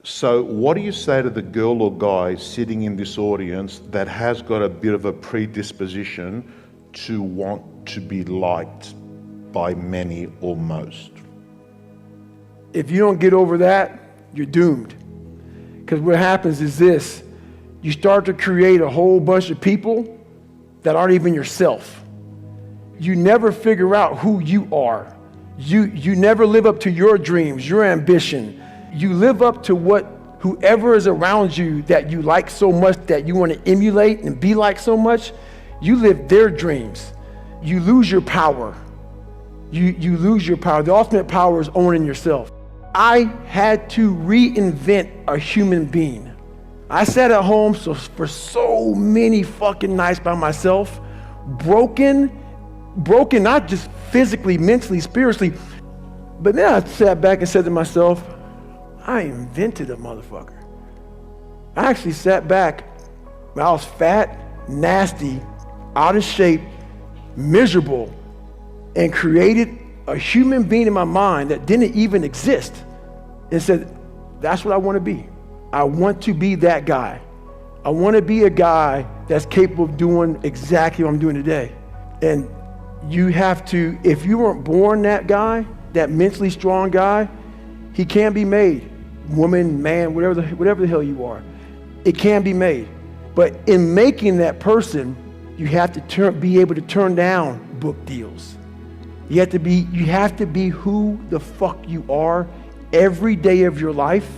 So what do you say to the girl or guy sitting in this audience that has got a bit of a predisposition to want to be liked by many or most? If you don't get over that, you're doomed. Because what happens is this: you start to create a whole bunch of people that aren't even yourself. You never figure out who you are. You never live up to your dreams, your ambition. You live up to what whoever is around you that you like so much, that you want to emulate and be like so much. You live their dreams. You lose your power. You lose your power. The ultimate power is owning yourself. I had to reinvent a human being. I sat at home for so many fucking nights by myself, broken, not just physically, mentally, spiritually, but then I sat back and said to myself, I invented a motherfucker. I actually sat back when I was fat, nasty, out of shape, miserable, and created a human being in my mind that didn't even exist, and said, that's what I want to be. I want to be that guy. I want to be a guy that's capable of doing exactly what I'm doing today. And you have to, if you weren't born that guy, that mentally strong guy, he can be made. Woman, man, whatever the hell you are, it can be made. But in making that person, you have to be able to turn down book deals. You have to be who the fuck you are every day of your life,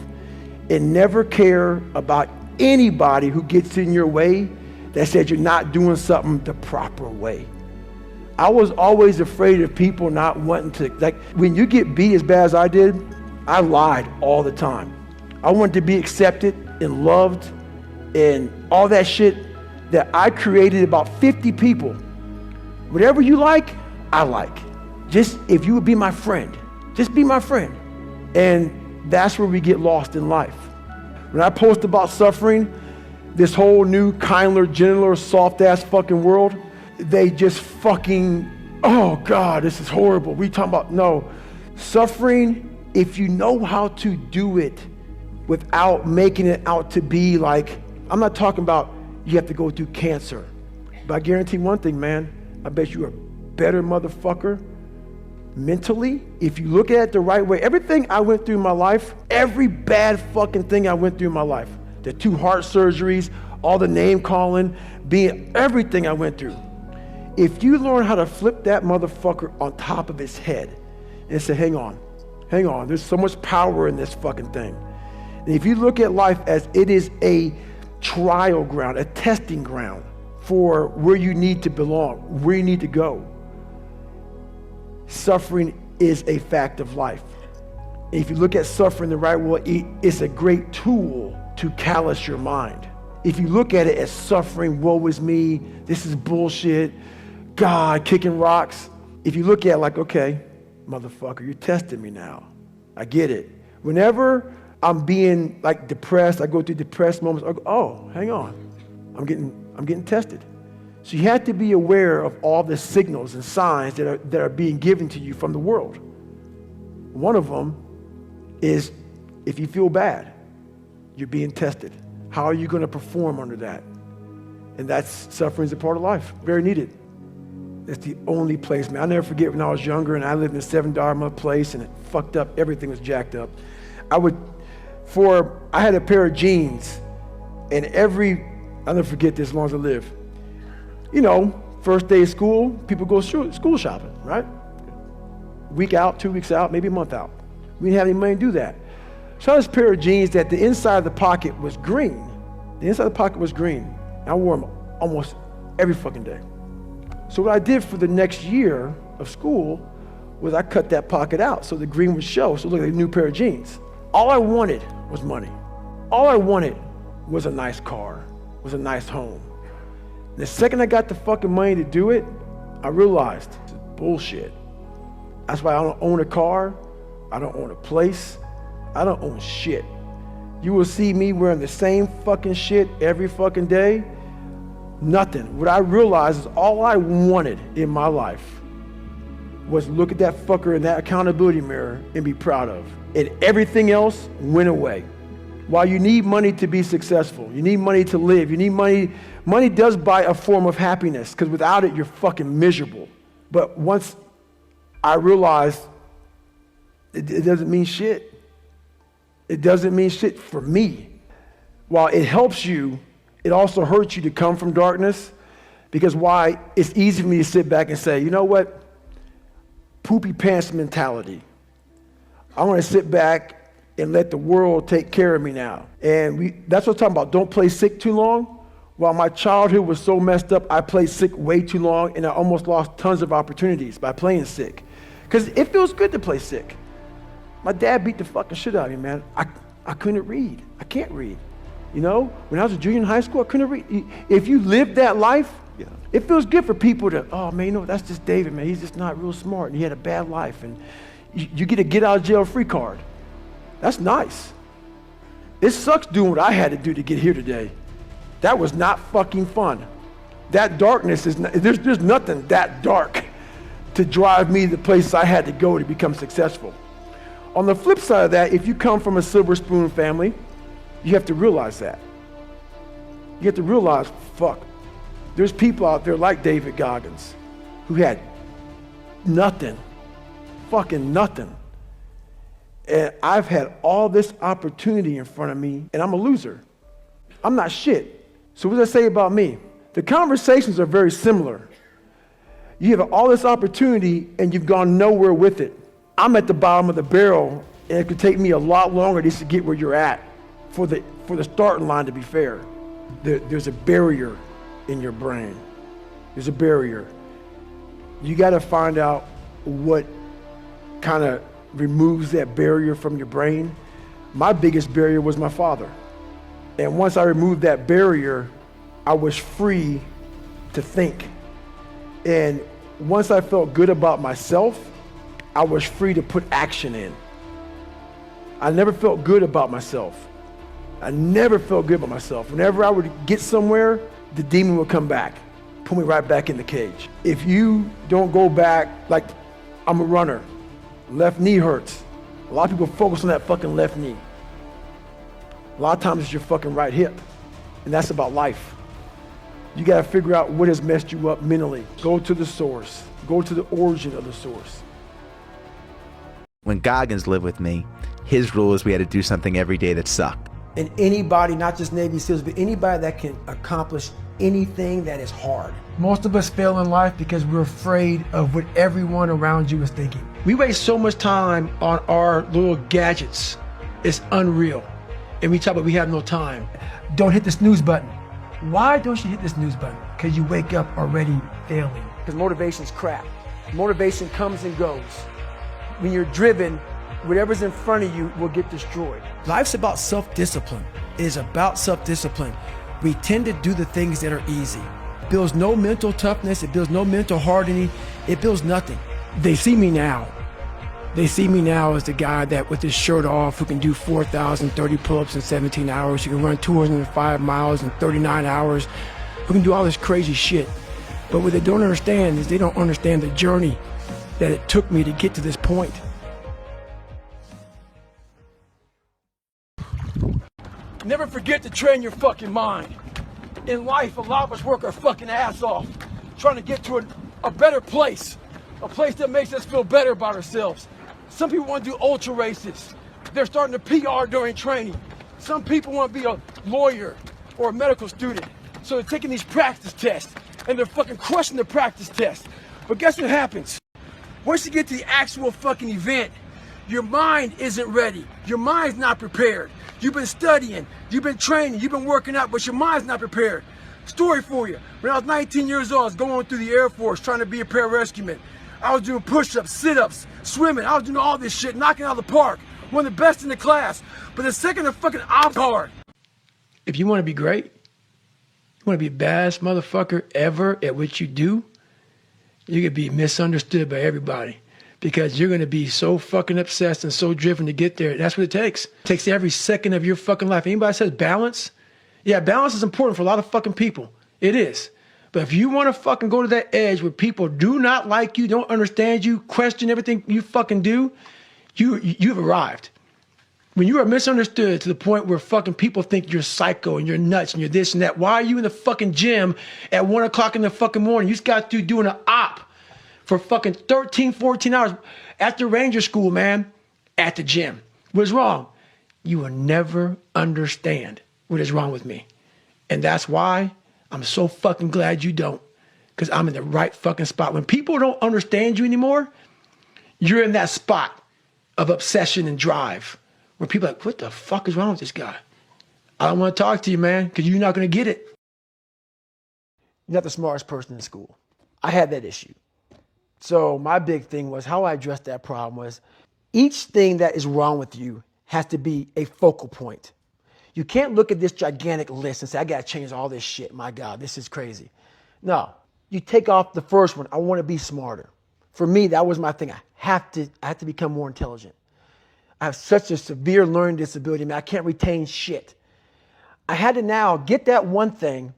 and never care about anybody who gets in your way that says you're not doing something the proper way. I was always afraid of people not wanting to, like when you get beat as bad as I did, I lied all the time. I wanted to be accepted and loved and all that shit that I created about 50 people. Whatever you like, I like. Just if you would be my friend, just be my friend. And that's where we get lost in life. When I post about suffering, this whole new kindler, gentler, soft-ass fucking world, they just fucking, oh God, this is horrible. We talking about, no. Suffering, if you know how to do it without making it out to be like, I'm not talking about you have to go through cancer. But I guarantee one thing, man, I bet you're a better motherfucker mentally if you look at it the right way. Everything I went through in my life, every bad fucking thing I went through in my life, the 2 heart surgeries, all the name calling, everything I went through. If you learn how to flip that motherfucker on top of his head and say, hang on, there's so much power in this fucking thing. And if you look at life as it is a trial ground, a testing ground for where you need to belong, where you need to go, suffering is a fact of life. And if you look at suffering the right way, it's a great tool to callous your mind. If you look at it as suffering, woe is me, this is bullshit, God, kicking rocks. If you look at it like, okay, motherfucker, you're testing me now. I get it. Whenever I'm being like depressed, I go through depressed moments, I go, oh, hang on, I'm getting tested. So you have to be aware of all the signals and signs that are being given to you from the world. One of them is if you feel bad, you're being tested. How are you going to perform under that? And that's suffering is a part of life, very needed. It's the only place, man. I'll never forget when I was younger and I lived in a $7 a month place and it fucked up, everything was jacked up. I had a pair of jeans and I'll never forget this as long as I live. You know, first day of school, people go school shopping, right? Week out, 2 weeks out, maybe a month out. We didn't have any money to do that. So I had this pair of jeans that the inside of the pocket was green. The inside of the pocket was green. I wore them almost every fucking day. So what I did for the next year of school was I cut that pocket out so the green would show, so it looked like a new pair of jeans. All I wanted was money. All I wanted was a nice car, was a nice home. And the second I got the fucking money to do it, I realized it's bullshit. That's why I don't own a car, I don't own a place, I don't own shit. You will see me wearing the same fucking shit every fucking day. Nothing. What I realized is all I wanted in my life was look at that fucker in that accountability mirror and be proud of. And everything else went away. While you need money to be successful, you need money to live, you need money. Money does buy a form of happiness, because without it, you're fucking miserable. But once I realized it doesn't mean shit. It doesn't mean shit for me. While it helps you, it also hurts you to come from darkness, because why? It's easy for me to sit back and say, you know what? Poopy pants mentality. I want to sit back and let the world take care of me now. And that's what I'm talking about. Don't play sick too long. While my childhood was so messed up, I played sick way too long, and I almost lost tons of opportunities by playing sick. Because it feels good to play sick. My dad beat the fucking shit out of me, man. I couldn't read. I can't read. You know, when I was a junior in high school, I couldn't read. If you live that life, yeah, it feels good for people to, oh man, you know, that's just David, man. He's just not real smart, and he had a bad life, and you get a get out of jail free card. That's nice. It sucks doing what I had to do to get here today. That was not fucking fun. That darkness is, there's nothing that dark to drive me to the places I had to go to become successful. On the flip side of that, if you come from a silver spoon family, you have to realize that. You have to realize, fuck, there's people out there like David Goggins who had nothing, fucking nothing. And I've had all this opportunity in front of me, and I'm a loser. I'm not shit. So what does that say about me? The conversations are very similar. You have all this opportunity, and you've gone nowhere with it. I'm at the bottom of the barrel, and it could take me a lot longer just to get where you're at for the starting line, to be fair. There's a barrier in your brain. There's a barrier. You got to find out what kind of removes that barrier from your brain. My biggest barrier was my father. And once I removed that barrier, I was free to think. And once I felt good about myself, I was free to put action in. I never felt good about myself. I never felt good about myself. Whenever I would get somewhere, the demon would come back, put me right back in the cage. If you don't go back, like I'm a runner, left knee hurts. A lot of people focus on that fucking left knee. A lot of times it's your fucking right hip, and that's about life. You gotta figure out what has messed you up mentally. Go to the source. Go to the origin of the source. When Goggins lived with me, his rule is we had to do something every day that sucked. And anybody, not just Navy SEALs, but anybody that can accomplish anything that is hard. Most of us fail in life because we're afraid of what everyone around you is thinking. We waste so much time on our little gadgets. It's unreal. And we talk about we have no time. Don't hit the snooze button. Why don't you hit the snooze button? Because you wake up already failing. Because motivation's crap. Motivation comes and goes. When you're driven, whatever's in front of you will get destroyed. Life's about self-discipline. It is about self-discipline. We tend to do the things that are easy. It builds no mental toughness. It builds no mental hardening. It builds nothing. They see me now. They see me now as the guy that with his shirt off who can do 4,030 pull-ups in 17 hours, who can run 205 miles in 39 hours, who can do all this crazy shit. But what they don't understand is they don't understand the journey that it took me to get to this point. Never forget to train your fucking mind. In life, a lot of us work our fucking ass off, trying to get to a better place, a place that makes us feel better about ourselves. Some people want to do ultra races. They're starting to PR during training. Some people want to be a lawyer or a medical student. So they're taking these practice tests and they're fucking crushing the practice test. But guess what happens? Once you get to the actual fucking event, your mind isn't ready. Your mind's not prepared. You've been studying, you've been training, you've been working out, but your mind's not prepared. Story for you. When I was 19 years old, I was going through the Air Force trying to be a pararescueman. I was doing push-ups, sit-ups, swimming. I was doing all this shit, knocking out of the park. One of the best in the class. But the second the fucking ops hard. If you want to be great, you want to be the baddest motherfucker ever at what you do, you're going to be misunderstood by everybody. Because you're going to be so fucking obsessed and so driven to get there. That's what it takes. It takes every second of your fucking life. Anybody says balance? Yeah, balance is important for a lot of fucking people. It is. But if you want to fucking go to that edge where people do not like you, don't understand you, question everything you fucking do, you've arrived. When you are misunderstood to the point where fucking people think you're psycho and you're nuts and you're this and that, why are you in the fucking gym at 1 o'clock in the fucking morning? You just got through doing an op for fucking 13, 14 hours after Ranger School, man, at the gym. What's wrong? You will never understand what is wrong with me. And that's why I'm so fucking glad you don't, because I'm in the right fucking spot. When people don't understand you anymore, you're in that spot of obsession and drive where people are like, what the fuck is wrong with this guy? I don't want to talk to you, man, because you're not going to get it. You're not the smartest person in school. I had that issue. So my big thing was how I addressed that problem was each thing that is wrong with you has to be a focal point. You can't look at this gigantic list and say, I got to change all this shit. My God, this is crazy. No, you take off the first one. I want to be smarter. For me, that was my thing. I have to become more intelligent. I have such a severe learning disability, man. I can't retain shit. I had to now get that one thing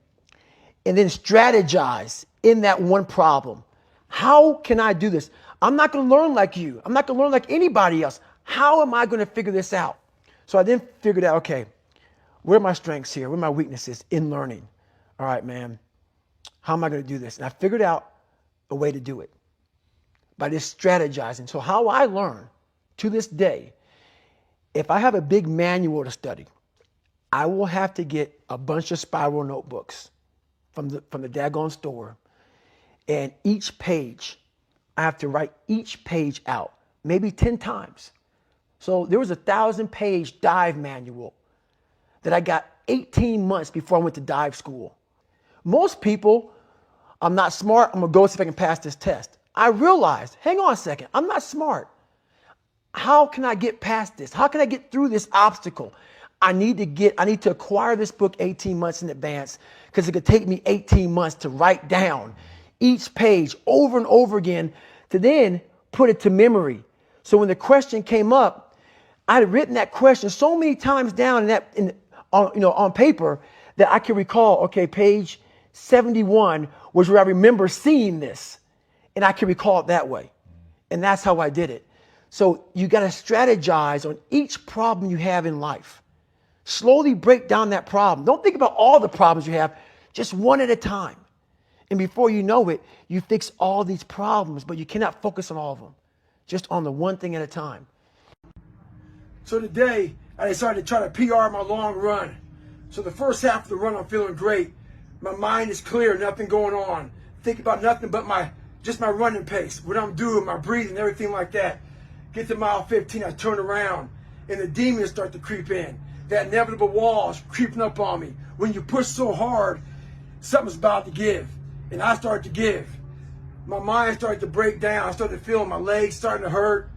and then strategize in that one problem. How can I do this? I'm not going to learn like you. I'm not going to learn like anybody else. How am I going to figure this out? So I then figured out, okay, where are my strengths here? Where are my weaknesses in learning? All right, man, how am I going to do this? And I figured out a way to do it by just strategizing. So how I learn to this day, if I have a big manual to study, I will have to get a bunch of spiral notebooks from the daggone store. And each page, I have to write each page out, maybe 10 times. So there was a 1,000-page dive manual that I got 18 months before I went to dive school. Most people, I'm not smart, I'm gonna go see if I can pass this test. I realized, hang on a second, I'm not smart. How can I get past this? How can I get through this obstacle? I need to acquire this book 18 months in advance because it could take me 18 months to write down each page over and over again to then put it to memory. So when the question came up, I had written that question so many times down on paper that I can recall, okay, page 71 was where I remember seeing this, and I can recall it that way. And that's how I did it. So you got to strategize on each problem you have in life. Slowly break down that problem. Don't think about all the problems you have, just one at a time. And before you know it, you fix all these problems, but you cannot focus on all of them. Just on the one thing at a time. So today, I decided to try to PR my long run. So the first half of the run, I'm feeling great. My mind is clear, nothing going on. Think about nothing but my running pace, what I'm doing, my breathing, everything like that. Get to mile 15, I turn around, and the demons start to creep in. That inevitable wall is creeping up on me. When you push so hard, something's about to give. And I started to give. My mind started to break down. I started feeling my legs starting to hurt.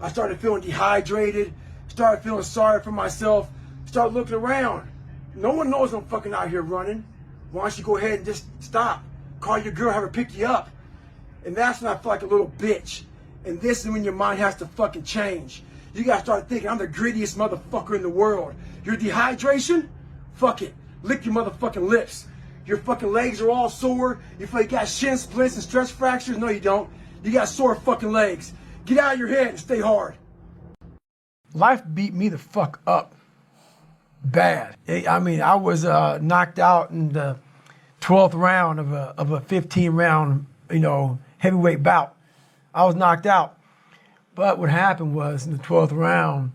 I started feeling dehydrated. Started feeling sorry for myself. Started looking around. No one knows I'm fucking out here running. Why don't you go ahead and just stop? Call your girl, have her pick you up. And that's when I feel like a little bitch. And this is when your mind has to fucking change. You gotta start thinking, I'm the grittiest motherfucker in the world. Your dehydration? Fuck it. Lick your motherfucking lips. Your fucking legs are all sore. You feel like you got shin splints and stress fractures. No, you don't. You got sore fucking legs. Get out of your head and stay hard. Life beat me the fuck up bad. I mean, I was knocked out in the 12th round of a 15-round, heavyweight bout. I was knocked out. But what happened was in the 12th round,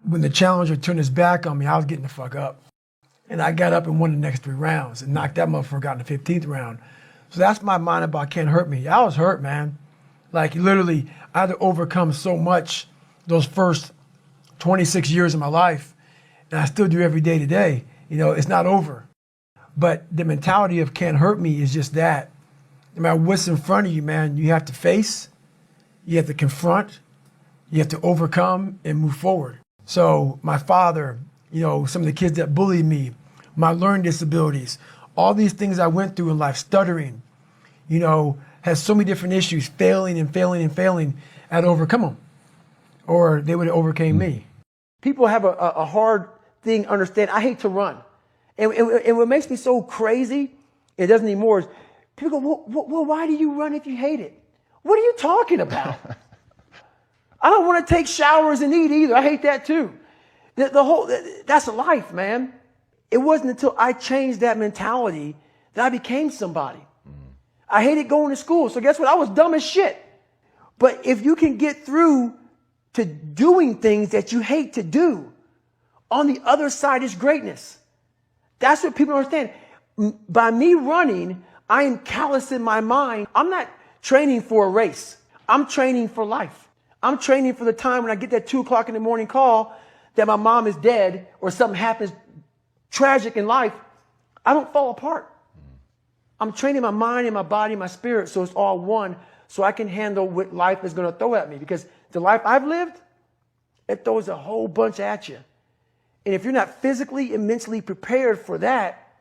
when the challenger turned his back on me, I was getting the fuck up. And I got up and won the next 3 rounds and knocked that motherfucker out in the 15th round. So that's my mind about can't hurt me. I was hurt, man. Like literally, I had to overcome so much those first 26 years of my life. And I still do every day today. It's not over. But the mentality of can't hurt me is just that. No matter what's in front of you, man, you have to face, you have to confront, you have to overcome and move forward. So my father, some of the kids that bullied me, my learning disabilities, all these things I went through in life, stuttering, has so many different issues, failing and failing and failing, I had to overcome them. Or they would have overcame me. People have a hard thing to understand. I hate to run. And what makes me so crazy, it doesn't anymore, is people go, well, why do you run if you hate it? What are you talking about? I don't want to take showers and eat either. I hate that too. That's life, man. It wasn't until I changed that mentality that I became somebody. I hated going to school. So guess what? I was dumb as shit. But if you can get through to doing things that you hate to do, on the other side is greatness. That's what people don't understand. By me running, I am callous in my mind. I'm not training for a race. I'm training for life. I'm training for the time when I get that 2 o'clock in the morning call that my mom is dead or something happens tragic in life. I don't fall apart. I'm training my mind and my body and my spirit so it's all one, so I can handle what life is going to throw at me. Because the life I've lived, it throws a whole bunch at you. And if you're not physically and mentally prepared for that,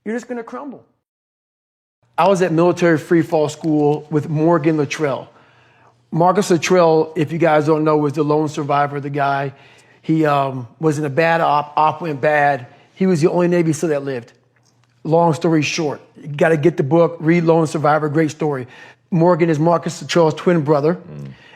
you're just going to crumble. I was at military free fall school with Morgan Luttrell. Marcus Luttrell, if you guys don't know, was the lone survivor, the guy. He was in a bad op went bad. He was the only Navy SEAL that lived. Long story short, you got to get the book, read Lone Survivor, great story. Morgan is Marcus Luttrell's twin brother,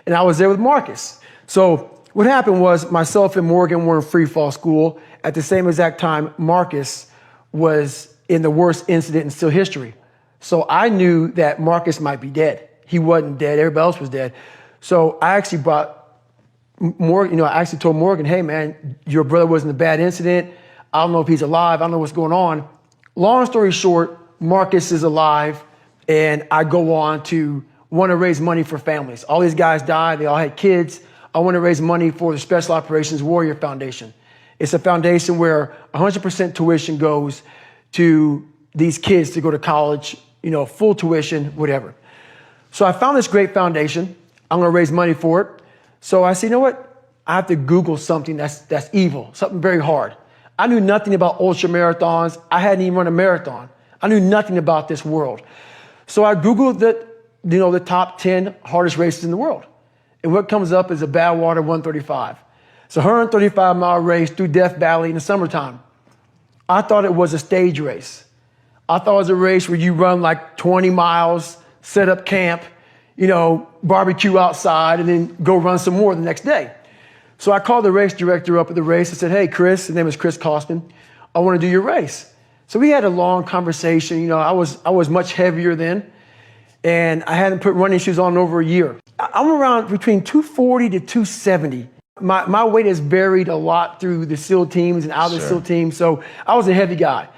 and I was there with Marcus. So what happened was myself and Morgan were in free fall school. At the same exact time, Marcus was in the worst incident in SEAL history. So I knew that Marcus might be dead. He wasn't dead. Everybody else was dead. So I actually brought Morgan, I actually told Morgan, hey man, your brother was in a bad incident. I don't know if he's alive. I don't know what's going on. Long story short, Marcus is alive, and I go on to want to raise money for families. All these guys died. They all had kids. I want to raise money for the Special Operations Warrior Foundation. It's a foundation where 100% tuition goes to these kids to go to college, full tuition, whatever. So I found this great foundation. I'm going to raise money for it. So I said, you know what? I have to Google something that's evil, something very hard. I knew nothing about ultra marathons. I hadn't even run a marathon. I knew nothing about this world. So I Googled the top 10 hardest races in the world. And what comes up is a Badwater 135. It's a 135-mile race through Death Valley in the summertime. I thought it was a stage race. I thought it was a race where you run like 20 miles, set up camp, barbecue outside, and then go run some more the next day. So I called the race director up at the race and said, hey, Chris, his name is Chris Kostman, I want to do your race. So we had a long conversation. I was much heavier then, and I hadn't put running shoes on in over a year. I'm around between 240 to 270. My weight has varied a lot through the SEAL teams and out of the SEAL teams, so I was a heavy guy.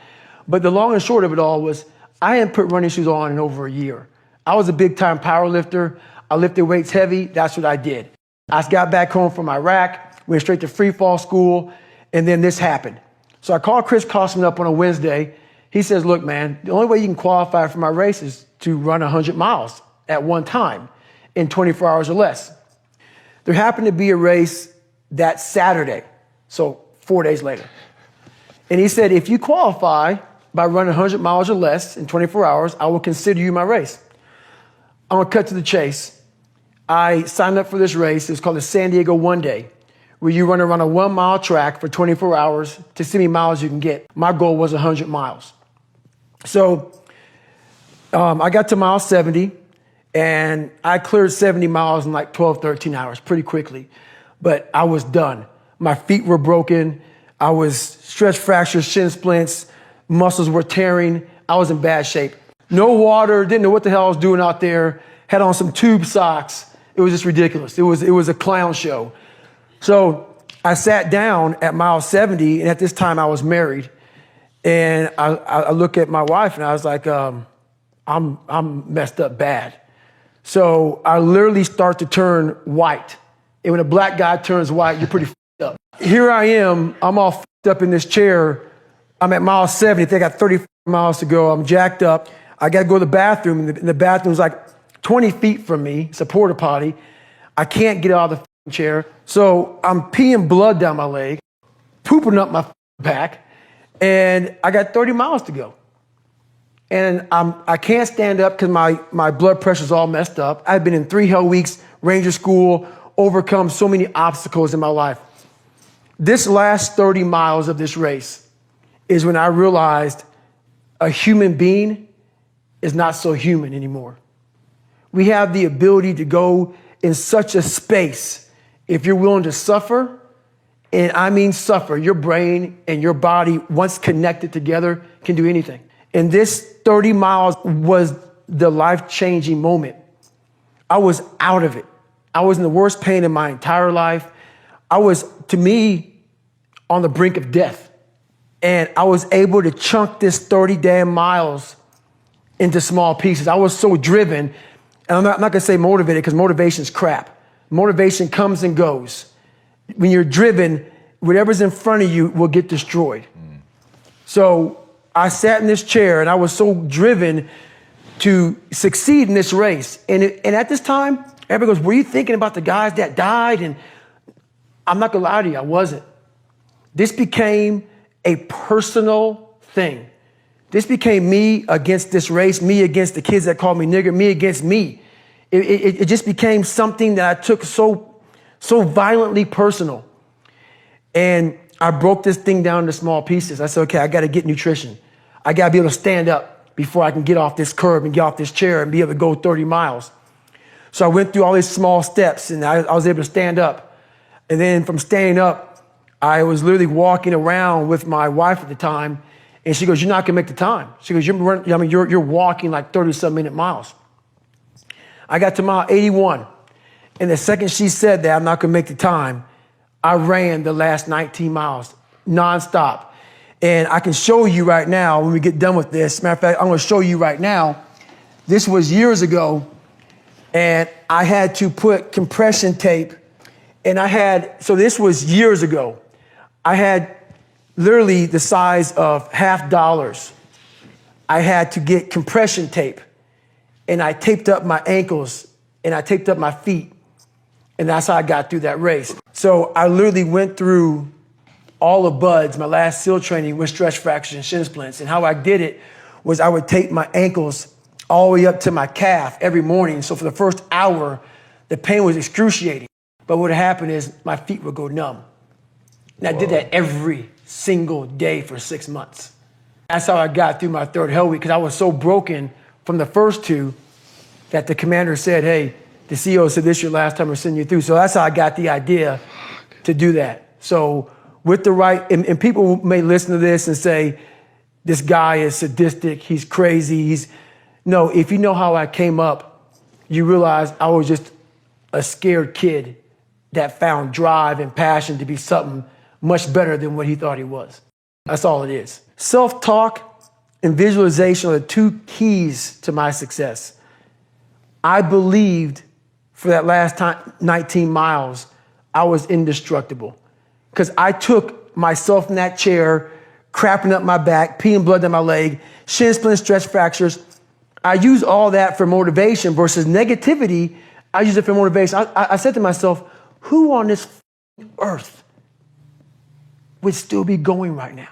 But the long and short of it all was I hadn't put running shoes on in over a year. I was a big-time power lifter. I lifted weights heavy. That's what I did. I got back home from Iraq, went straight to free fall school, and then this happened. So I called Chris Kostman up on a Wednesday. He says, look, man, the only way you can qualify for my race is to run 100 miles at one time in 24 hours or less. There happened to be a race that Saturday, so 4 days later. And he said, if you qualify by running 100 miles or less in 24 hours, I will consider you my race. I'm going to cut to the chase. I signed up for this race. It was called the San Diego One Day, where you run around a 1 mile track for 24 hours to see how many miles you can get. My goal was 100 miles. So I got to mile 70, and I cleared 70 miles in like 12, 13 hours pretty quickly. But I was done. My feet were broken. I was stress fractures, shin splints, muscles were tearing. I was in bad shape. No water, didn't know what the hell I was doing out there. Had on some tube socks. It was just ridiculous. It was a clown show. So I sat down at mile 70, and at this time I was married. And I look at my wife, and I was like, I'm messed up bad. So I literally start to turn white. And when a black guy turns white, you're pretty f***ed up. Here I am, I'm all f***ed up in this chair. I'm at mile 70, I got 30 miles to go. I'm jacked up. I got to go to the bathroom, and the bathroom's like 20 feet from me. It's a porta potty. I can't get out of the chair. So I'm peeing blood down my leg, pooping up my back, and I got 30 miles to go. And I can't stand up because my blood pressure's all messed up. I've been in 3 hell weeks, Ranger school, overcome so many obstacles in my life. This last 30 miles of this race is when I realized a human being is not so human anymore. We have the ability to go in such a space if you're willing to suffer and I mean suffer. Your brain and your body, once connected together, can do anything. And this 30 miles was the life-changing moment. I was out of it. I was in the worst pain in my entire life. I was, to me, on the brink of death. And I was able to chunk this 30 damn miles into small pieces. I was so driven, and I'm not gonna say motivated, because motivation's crap. Motivation comes and goes. When you're driven, whatever's in front of you will get destroyed. So I sat in this chair and I was so driven to succeed in this race. And at this time, everybody goes, were you thinking about the guys that died? And I'm not gonna lie to you, I wasn't. This became a personal thing. This became me against this race, me against the kids that called me nigger, me against me. It just became something that I took so violently personal. And I broke this thing down into small pieces. I said, okay, I gotta get nutrition. I gotta be able to stand up before I can get off this curb and get off this chair and be able to go 30 miles. So I went through all these small steps and I was able to stand up. And then from standing up, I was literally walking around with my wife at the time, and she goes, you're not gonna make the time. She goes, you're walking like 30-some minute miles. I got to mile 81, and the second she said that I'm not gonna make the time, I ran the last 19 miles nonstop. And I can show you right now when we get done with this. Matter of fact, I'm gonna show you right now. This was years ago, and I had to put compression tape, and so this was years ago. I had literally the size of $50. I had to get compression tape, and I taped up my ankles and I taped up my feet, and that's how I got through that race. So I literally went through all the buds, my last SEAL training with stretch fractures and shin splints. And how I did it was I would tape my ankles all the way up to my calf every morning. So for the first hour, the pain was excruciating. But what would happen is my feet would go numb. And I did that every single day for 6 months. That's how I got through my third hell week, because I was so broken from the first two that the commander said, hey, the CEO said this is your last time we're sending you through. So that's how I got the idea to do that. So with the right, and people may listen to this and say, this guy is sadistic, he's crazy, no, if you know how I came up, you realize I was just a scared kid that found drive and passion to be something much better than what he thought he was. That's all it is. Self-talk and visualization are the two keys to my success. I believed for that last 19 miles, I was indestructible. Because I took myself in that chair, crapping up my back, peeing blood down my leg, shin splints, stretch fractures. I use all that for motivation versus negativity. I use it for motivation. I said to myself, who on this earth would still be going right now?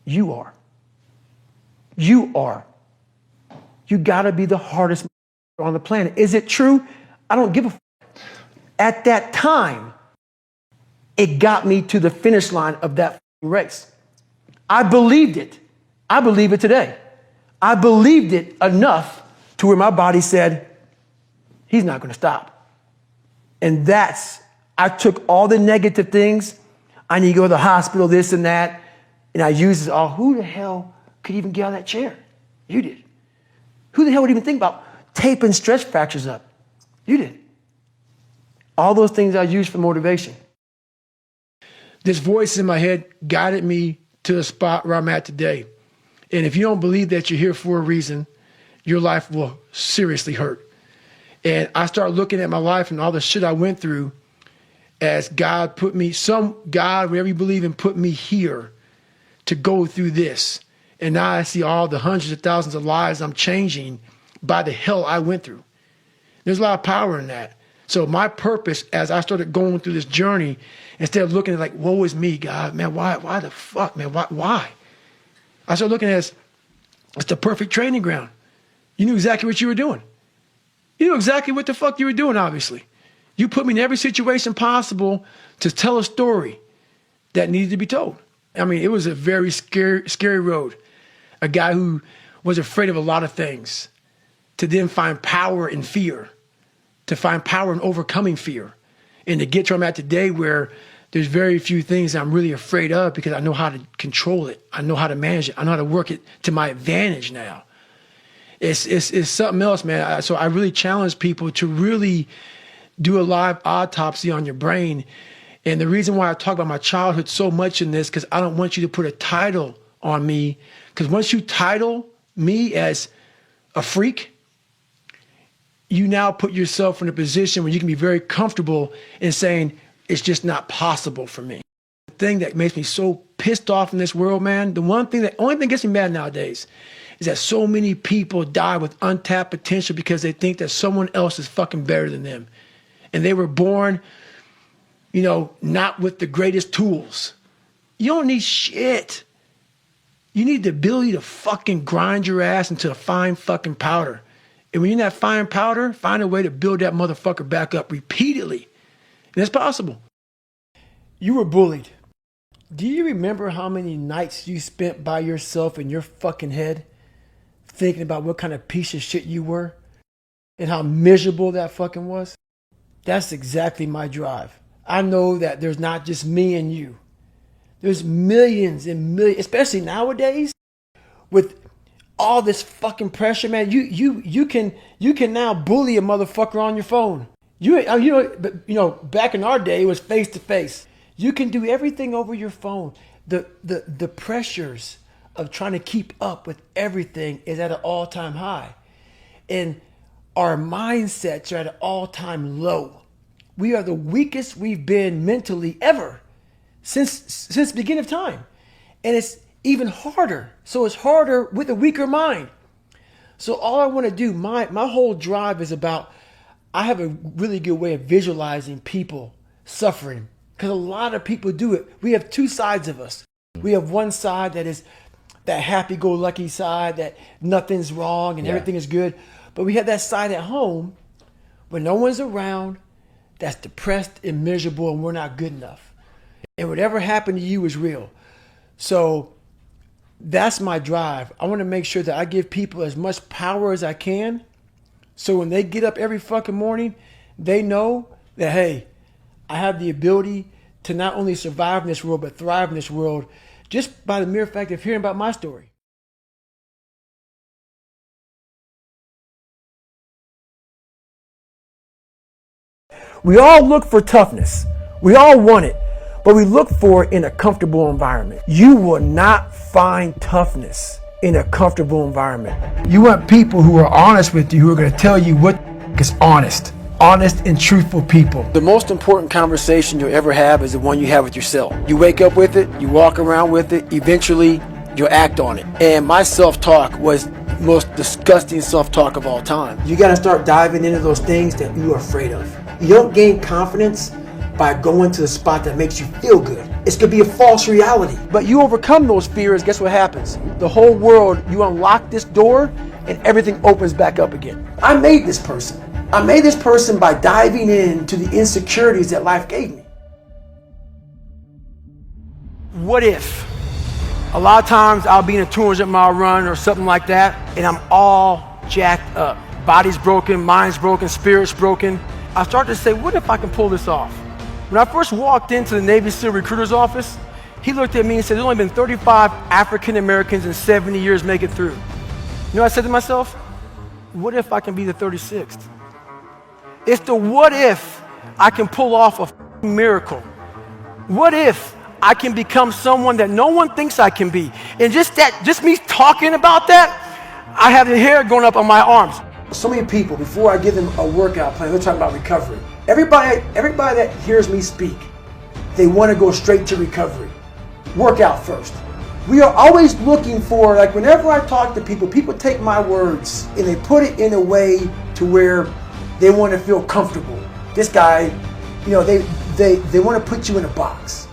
You are. You are. You gotta be the hardest on the planet. Is it true? I don't give a f. At that time, it got me to the finish line of that race. I believed it. I believe it today. I believed it enough to where my body said, he's not gonna stop. And I took all the negative things. I need to go to the hospital, this and that. And I used it all. Who the hell could even get out of that chair? You did. Who the hell would even think about taping stretch fractures up? You did. All those things I used for motivation. This voice in my head guided me to the spot where I'm at today. And if you don't believe that you're here for a reason, your life will seriously hurt. And I started looking at my life and all the shit I went through as God put me, God, whatever you believe in, put me here to go through this. And now I see all the hundreds of thousands of lives I'm changing by the hell I went through. There's a lot of power in that. So my purpose as I started going through this journey, instead of looking at like, woe is me, God, man, why the fuck, man, why? I started looking at it as, it's the perfect training ground. You knew exactly what you were doing. You knew exactly what the fuck you were doing, obviously. You put me in every situation possible to tell a story that needed to be told. I mean, it was a very scary road. A guy who was afraid of a lot of things, to then find power in fear, to find power in overcoming fear, and to get to where I'm at today where there's very few things I'm really afraid of because I know how to control it. I know how to manage it. I know how to work it to my advantage now. It's something else, man. So I really challenge people to really do a live autopsy on your brain. And the reason why I talk about my childhood so much in this, because I don't want you to put a title on me. Because once you title me as a freak, you now put yourself in a position where you can be very comfortable in saying, it's just not possible for me. The thing that makes me so pissed off in this world, man, only thing that gets me mad nowadays is that so many people die with untapped potential because they think that someone else is fucking better than them. And they were born, not with the greatest tools. You don't need shit. You need the ability to fucking grind your ass into a fine fucking powder. And when you're in that fine powder, find a way to build that motherfucker back up repeatedly. And it's possible. You were bullied. Do you remember how many nights you spent by yourself in your fucking head thinking about what kind of piece of shit you were and how miserable that fucking was? That's exactly my drive. I know that there's not just me and you. There's millions and millions, especially nowadays with all this fucking pressure, man. You can now bully a motherfucker on your phone. Back in our day, it was face to face. You can do everything over your phone. The pressures of trying to keep up with everything is at an all-time high. And our mindsets are at an all-time low. We are the weakest we've been mentally ever since the beginning of time. And it's even harder. So it's harder with a weaker mind. So all I want to do, my whole drive is about, I have a really good way of visualizing people suffering because a lot of people do it. We have two sides of us. We have one side that is that happy-go-lucky side that nothing's wrong and everything is good. But we have that side at home when no one's around that's depressed and miserable and we're not good enough. And whatever happened to you is real. So that's my drive. I want to make sure that I give people as much power as I can. So when they get up every fucking morning, they know that, hey, I have the ability to not only survive in this world, but thrive in this world just by the mere fact of hearing about my story. We all look for toughness. We all want it, but we look for it in a comfortable environment. You will not find toughness in a comfortable environment. You want people who are honest with you, who are going to tell you what is honest and truthful people. The most important conversation you'll ever have is the one you have with yourself. You wake up with it, you walk around with it, eventually you'll act on it. And my self-talk was the most disgusting self-talk of all time. You got to start diving into those things that you are afraid of. You don't gain confidence by going to the spot that makes you feel good. It's going to be a false reality. But you overcome those fears, guess what happens? The whole world, you unlock this door and everything opens back up again. I made this person. I made this person by diving into the insecurities that life gave me. What if? A lot of times I'll be in a 200-mile run or something like that and I'm all jacked up. Body's broken, mind's broken, spirit's broken. I start to say, what if I can pull this off? When I first walked into the Navy SEAL recruiter's office, he looked at me and said, there's only been 35 African Americans in 70 years make it through. You know what I said to myself? What if I can be the 36th? It's the what if I can pull off a miracle. What if I can become someone that no one thinks I can be? And just me talking about that, I have the hair going up on my arms. So many people, before I give them a workout plan, they're talking about recovery. Everybody that hears me speak, they want to go straight to recovery. Workout first. We are always looking for, like whenever I talk to people, people take my words and they put it in a way to where they want to feel comfortable. This guy, they want to put you in a box.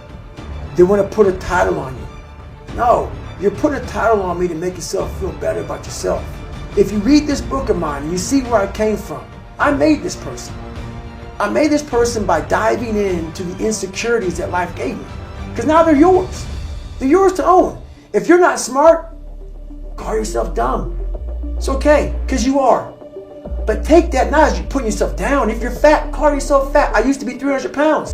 They want to put a title on you. No, you're putting a title on me to make yourself feel better about yourself. If you read this book of mine and you see where I came from, I made this person. I made this person by diving into the insecurities that life gave me. Because now they're yours. They're yours to own. If you're not smart, call yourself dumb. It's okay, because you are. But take that not as you're putting yourself down. If you're fat, call yourself fat. I used to be 300 pounds.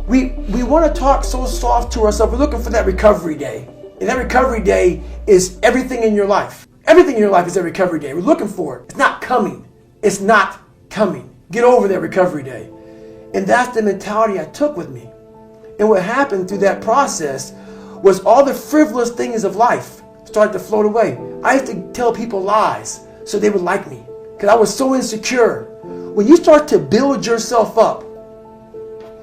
we want to talk so soft to ourselves. We're looking for that recovery day. And that recovery day is everything in your life. Everything in your life is that recovery day. We're looking for it. It's not coming. It's not coming. Get over that recovery day. And that's the mentality I took with me. And what happened through that process was all the frivolous things of life started to float away. I used to tell people lies so they would like me because I was so insecure. When you start to build yourself up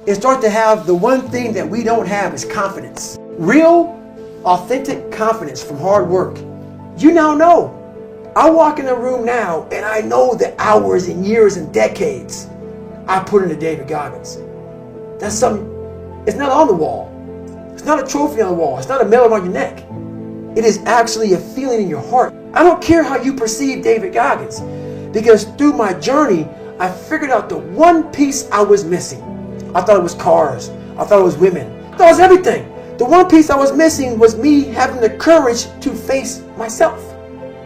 and start to have the one thing that we don't have is confidence. Real, authentic confidence from hard work. You now know. I walk in a room now and I know the hours and years and decades I put into David Goggins. That's something, it's not on the wall. It's not a trophy on the wall. It's not a medal around your neck. It is actually a feeling in your heart. I don't care how you perceive David Goggins, because through my journey, I figured out the one piece I was missing. I thought it was cars. I thought it was women. I thought it was everything. The one piece I was missing was me having the courage to face myself.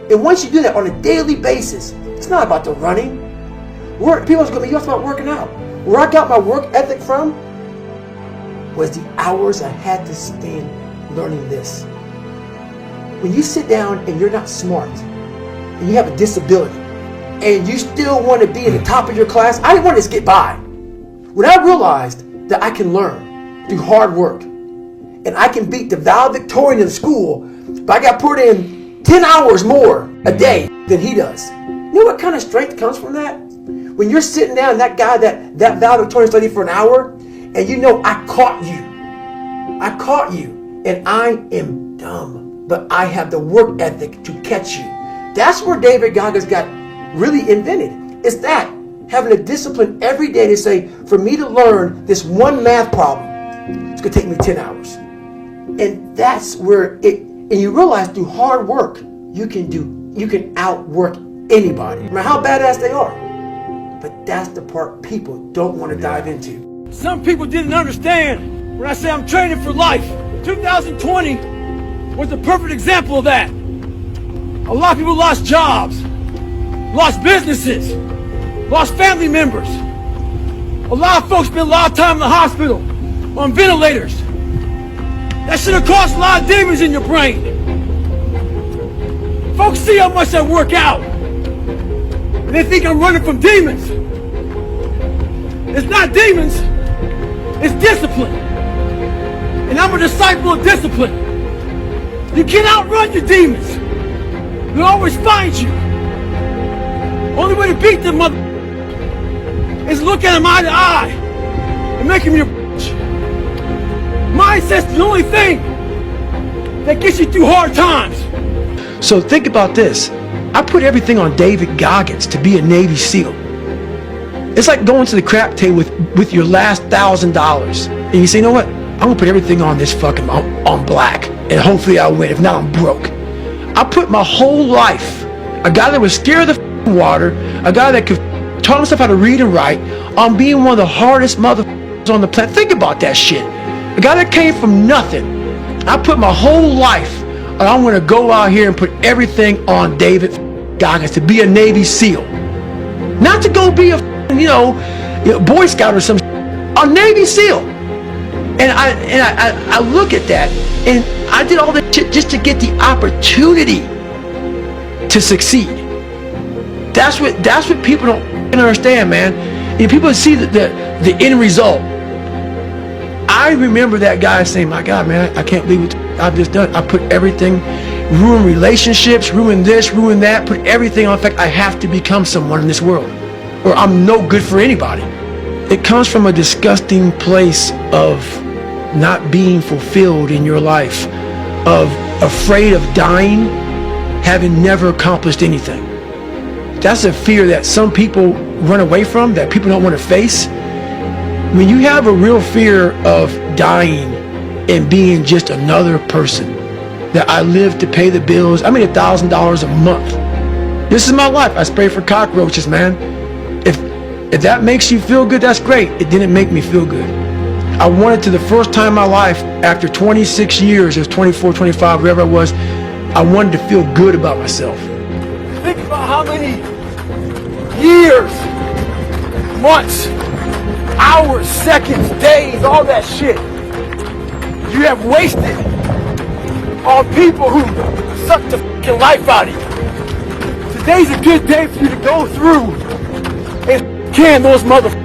And once you do that on a daily basis, it's not about the running. People are going to be, you about working out. Where I got my work ethic from was the hours I had to spend learning this. When you sit down and you're not smart, and you have a disability, and you still want to be in the top of your class, I didn't want to just get by. When I realized that I can learn through hard work, and I can beat the valedictorian in school, but I got put in 10 hours more a day than he does. You know what kind of strength comes from that? When you're sitting down, that guy, that valedictorian studied for an hour, and you know I caught you, and I am dumb, but I have the work ethic to catch you. That's where David Goggins got really invented. It's that, having a discipline every day to say, for me to learn this one math problem, it's going to take me 10 hours. And that's where and you realize through hard work, you can outwork anybody, no matter how badass they are. But that's the part people don't want to dive into. Some people didn't understand when I say I'm training for life. 2020 was the perfect example of that. A lot of people lost jobs, lost businesses, lost family members. A lot of folks spent a lot of time in the hospital on ventilators. That should have caused a lot of demons in your brain. Folks see how much I work out, and they think I'm running from demons. It's not demons, it's discipline. And I'm a disciple of discipline. You can't outrun your demons. They'll always find you. Only way to beat them, mother, is look at them eye to eye and make them your bitch. Mindset's the only thing that gets you through hard times. So think about this. I put everything on David Goggins to be a Navy SEAL. It's like going to the crap table with your last $1,000. And you say, you know what? I'm going to put everything on this fucking, on black. And hopefully I'll win. If not, I'm broke. I put my whole life, a guy that was scared of the water, a guy that could taught himself how to read and write, on being one of the hardest motherfuckers on the planet. Think about that shit. A guy that came from nothing. I put my whole life, and I'm going to go out here and put everything on David Goggins to be a Navy SEAL. Not to go be a Boy Scout or some a Navy SEAL. And I look at that, and I did all that shit just to get the opportunity to succeed. That's what people don't understand, man. And people see the end result. I remember that guy saying, my God, man, I can't believe what I've just done. I put everything, ruin relationships, ruin this, ruin that, put everything on. In fact, I have to become someone in this world, or I'm no good for anybody. It comes from a disgusting place of not being fulfilled in your life, of afraid of dying, having never accomplished anything. That's a fear that some people run away from, that people don't want to face. When you have a real fear of dying and being just another person, that I live to pay the bills, I made $1,000 a month. This is my life. I spray for cockroaches, man. If that makes you feel good, that's great. It didn't make me feel good. I wanted to, the first time in my life, after 26 years, it was 24, 25, whatever it was, I wanted to feel good about myself. Think about how many years, months, hours, seconds, days, all that shit you have wasted on people who suck the fucking life out of you. Today's a good day for you to go through and can those motherfuckers.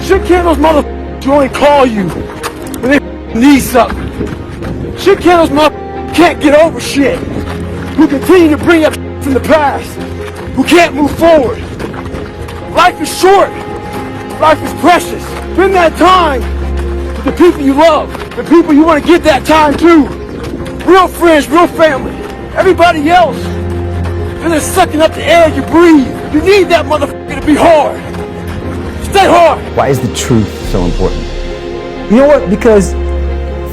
Shit can those motherfuckers who only call you when they need something. Shit can those motherfuckers who can't get over shit. Who continue to bring up shit from the past. Who can't move forward. Life is short. Life is precious. Spend that time with the people you love. The people you want to give that time to. Real friends, real family. Everybody else and they're sucking up the air you breathe. You need that motherfucker to be hard. Stay hard. Why is the truth so important? You know what? Because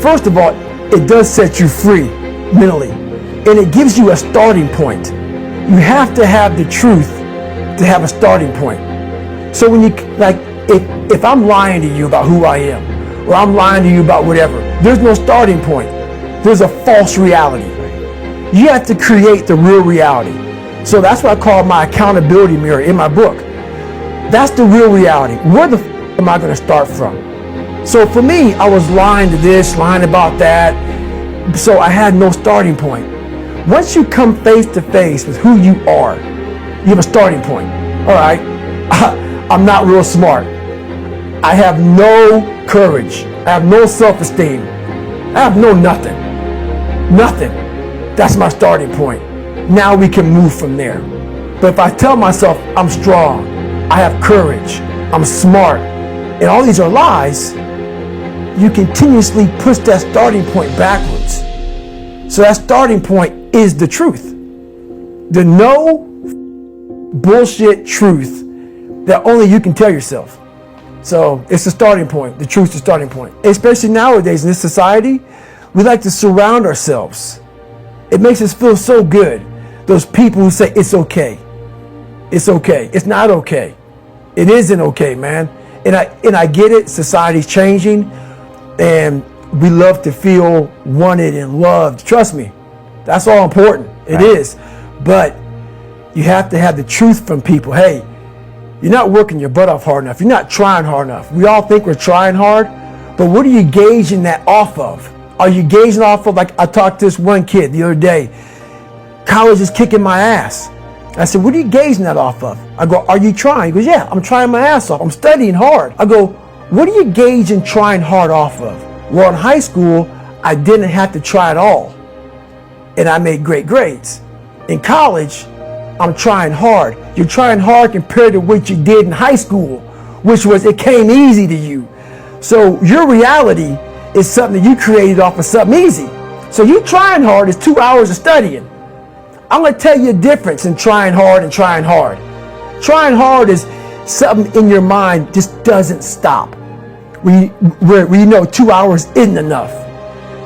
first of all, it does set you free mentally. And it gives you a starting point. You have to have the truth to have a starting point. So when you, like, if I'm lying to you about who I am, or I'm lying to you about whatever, there's no starting point. There's a false reality. You have to create the real reality. So that's what I call my accountability mirror in my book. That's the real reality. Where the f am I going to start from? So for me, I was lying to this, lying about that. So I had no starting point. Once you come face to face with who you are, you have a starting point. All right, I'm not real smart. I have no courage. I have no self-esteem. I have no nothing. Nothing. That's my starting point. Now we can move from there. But if I tell myself I'm strong, I have courage, I'm smart, and all these are lies, you continuously push that starting point backwards. So that starting point is the truth. The no bullshit truth that only you can tell yourself. So it's the starting point. The truth's the starting point. Especially nowadays in this society, we like to surround ourselves. It makes us feel so good. Those people who say it's okay. It's okay. It's not okay. It isn't okay, man. And I get it. Society's changing, and we love to feel wanted and loved. Trust me, that's all important. It is. But you have to have the truth from people. Hey, you're not working your butt off hard enough. You're not trying hard enough. We all think we're trying hard, but what are you gauging that off of? Are you gauging off of, like I talked to this one kid the other day, college is kicking my ass. I said, what are you gauging that off of? I go, are you trying? He goes, yeah, I'm trying my ass off. I'm studying hard. I go, what are you gauging trying hard off of? Well, in high school, I didn't have to try at all. And I made great grades. In college, I'm trying hard. You're trying hard compared to what you did in high school, which was it came easy to you. So your reality is something that you created off of something easy. So you trying hard is 2 hours of studying. I'm going to tell you a difference in trying hard and trying hard. Trying hard is something in your mind just doesn't stop. We know 2 hours isn't enough.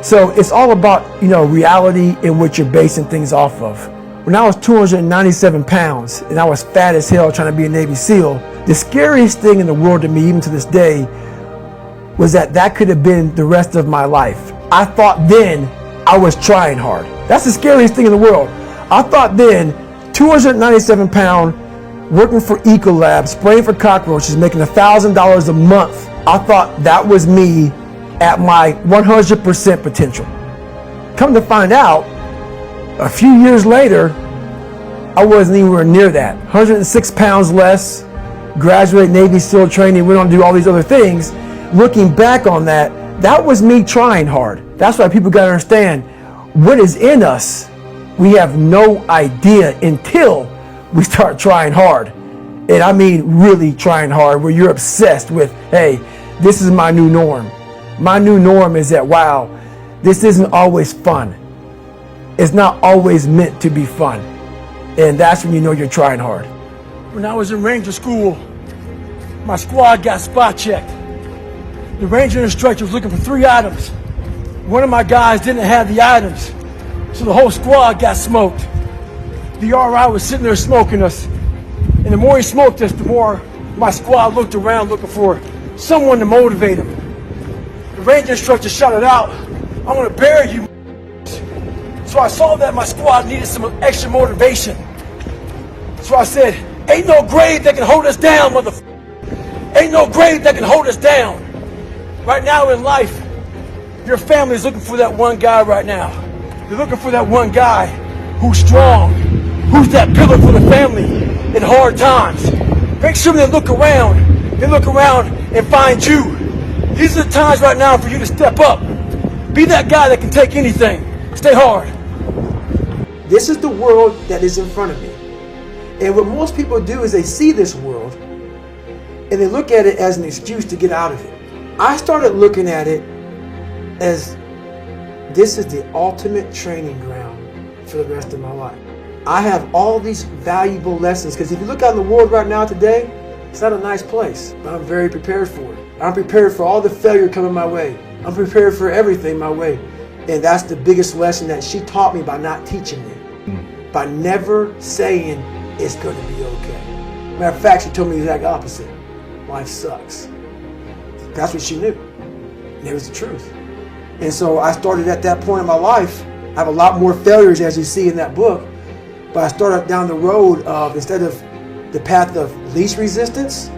So it's all about, reality and what you're basing things off of. When I was 297 pounds and I was fat as hell trying to be a Navy SEAL, the scariest thing in the world to me, even to this day, was that could have been the rest of my life. I thought then I was trying hard. That's the scariest thing in the world. I thought then, 297 pound, working for Ecolab, spraying for cockroaches, making $1,000 a month. I thought that was me at my 100% potential. Come to find out, a few years later, I wasn't anywhere near that. 106 pounds less, graduated Navy SEAL training, went on to do all these other things. Looking back on that, that was me trying hard. That's why people got to understand what is in us. We have no idea until we start trying hard. And I mean really trying hard, where you're obsessed with, hey, this is my new norm. My new norm is that, wow, this isn't always fun. It's not always meant to be fun. And that's when you know you're trying hard. When I was in Ranger school, my squad got spot checked. The Ranger instructor was looking for 3 items. One of my guys didn't have the items, so the whole squad got smoked. The RI was sitting there smoking us, and the more he smoked us, the more my squad looked around looking for someone to motivate him. The Ranger instructor shouted out, "I'm gonna bury you." So I saw that my squad needed some extra motivation. So I said, "Ain't no grave that can hold us down, motherfucker." Ain't no grave that can hold us down. Right now in life, your family is looking for that one guy right now. They're looking for that one guy who's strong, who's that pillar for the family in hard times. Make sure they look around and find you. These are the times right now for you to step up. Be that guy that can take anything. Stay hard. This is the world that is in front of me. And what most people do is they see this world and they look at it as an excuse to get out of it. I started looking at it as this is the ultimate training ground for the rest of my life. I have all these valuable lessons, because if you look out in the world right now today, it's not a nice place, but I'm very prepared for it. I'm prepared for all the failure coming my way. I'm prepared for everything my way. And that's the biggest lesson that she taught me by not teaching me. By never saying it's going to be okay. Matter of fact, she told me the exact opposite. Life sucks. That's what she knew. And it was the truth. And so I started at that point in my life. I have a lot more failures, as you see in that book. But I started down the road of, instead of the path of least resistance,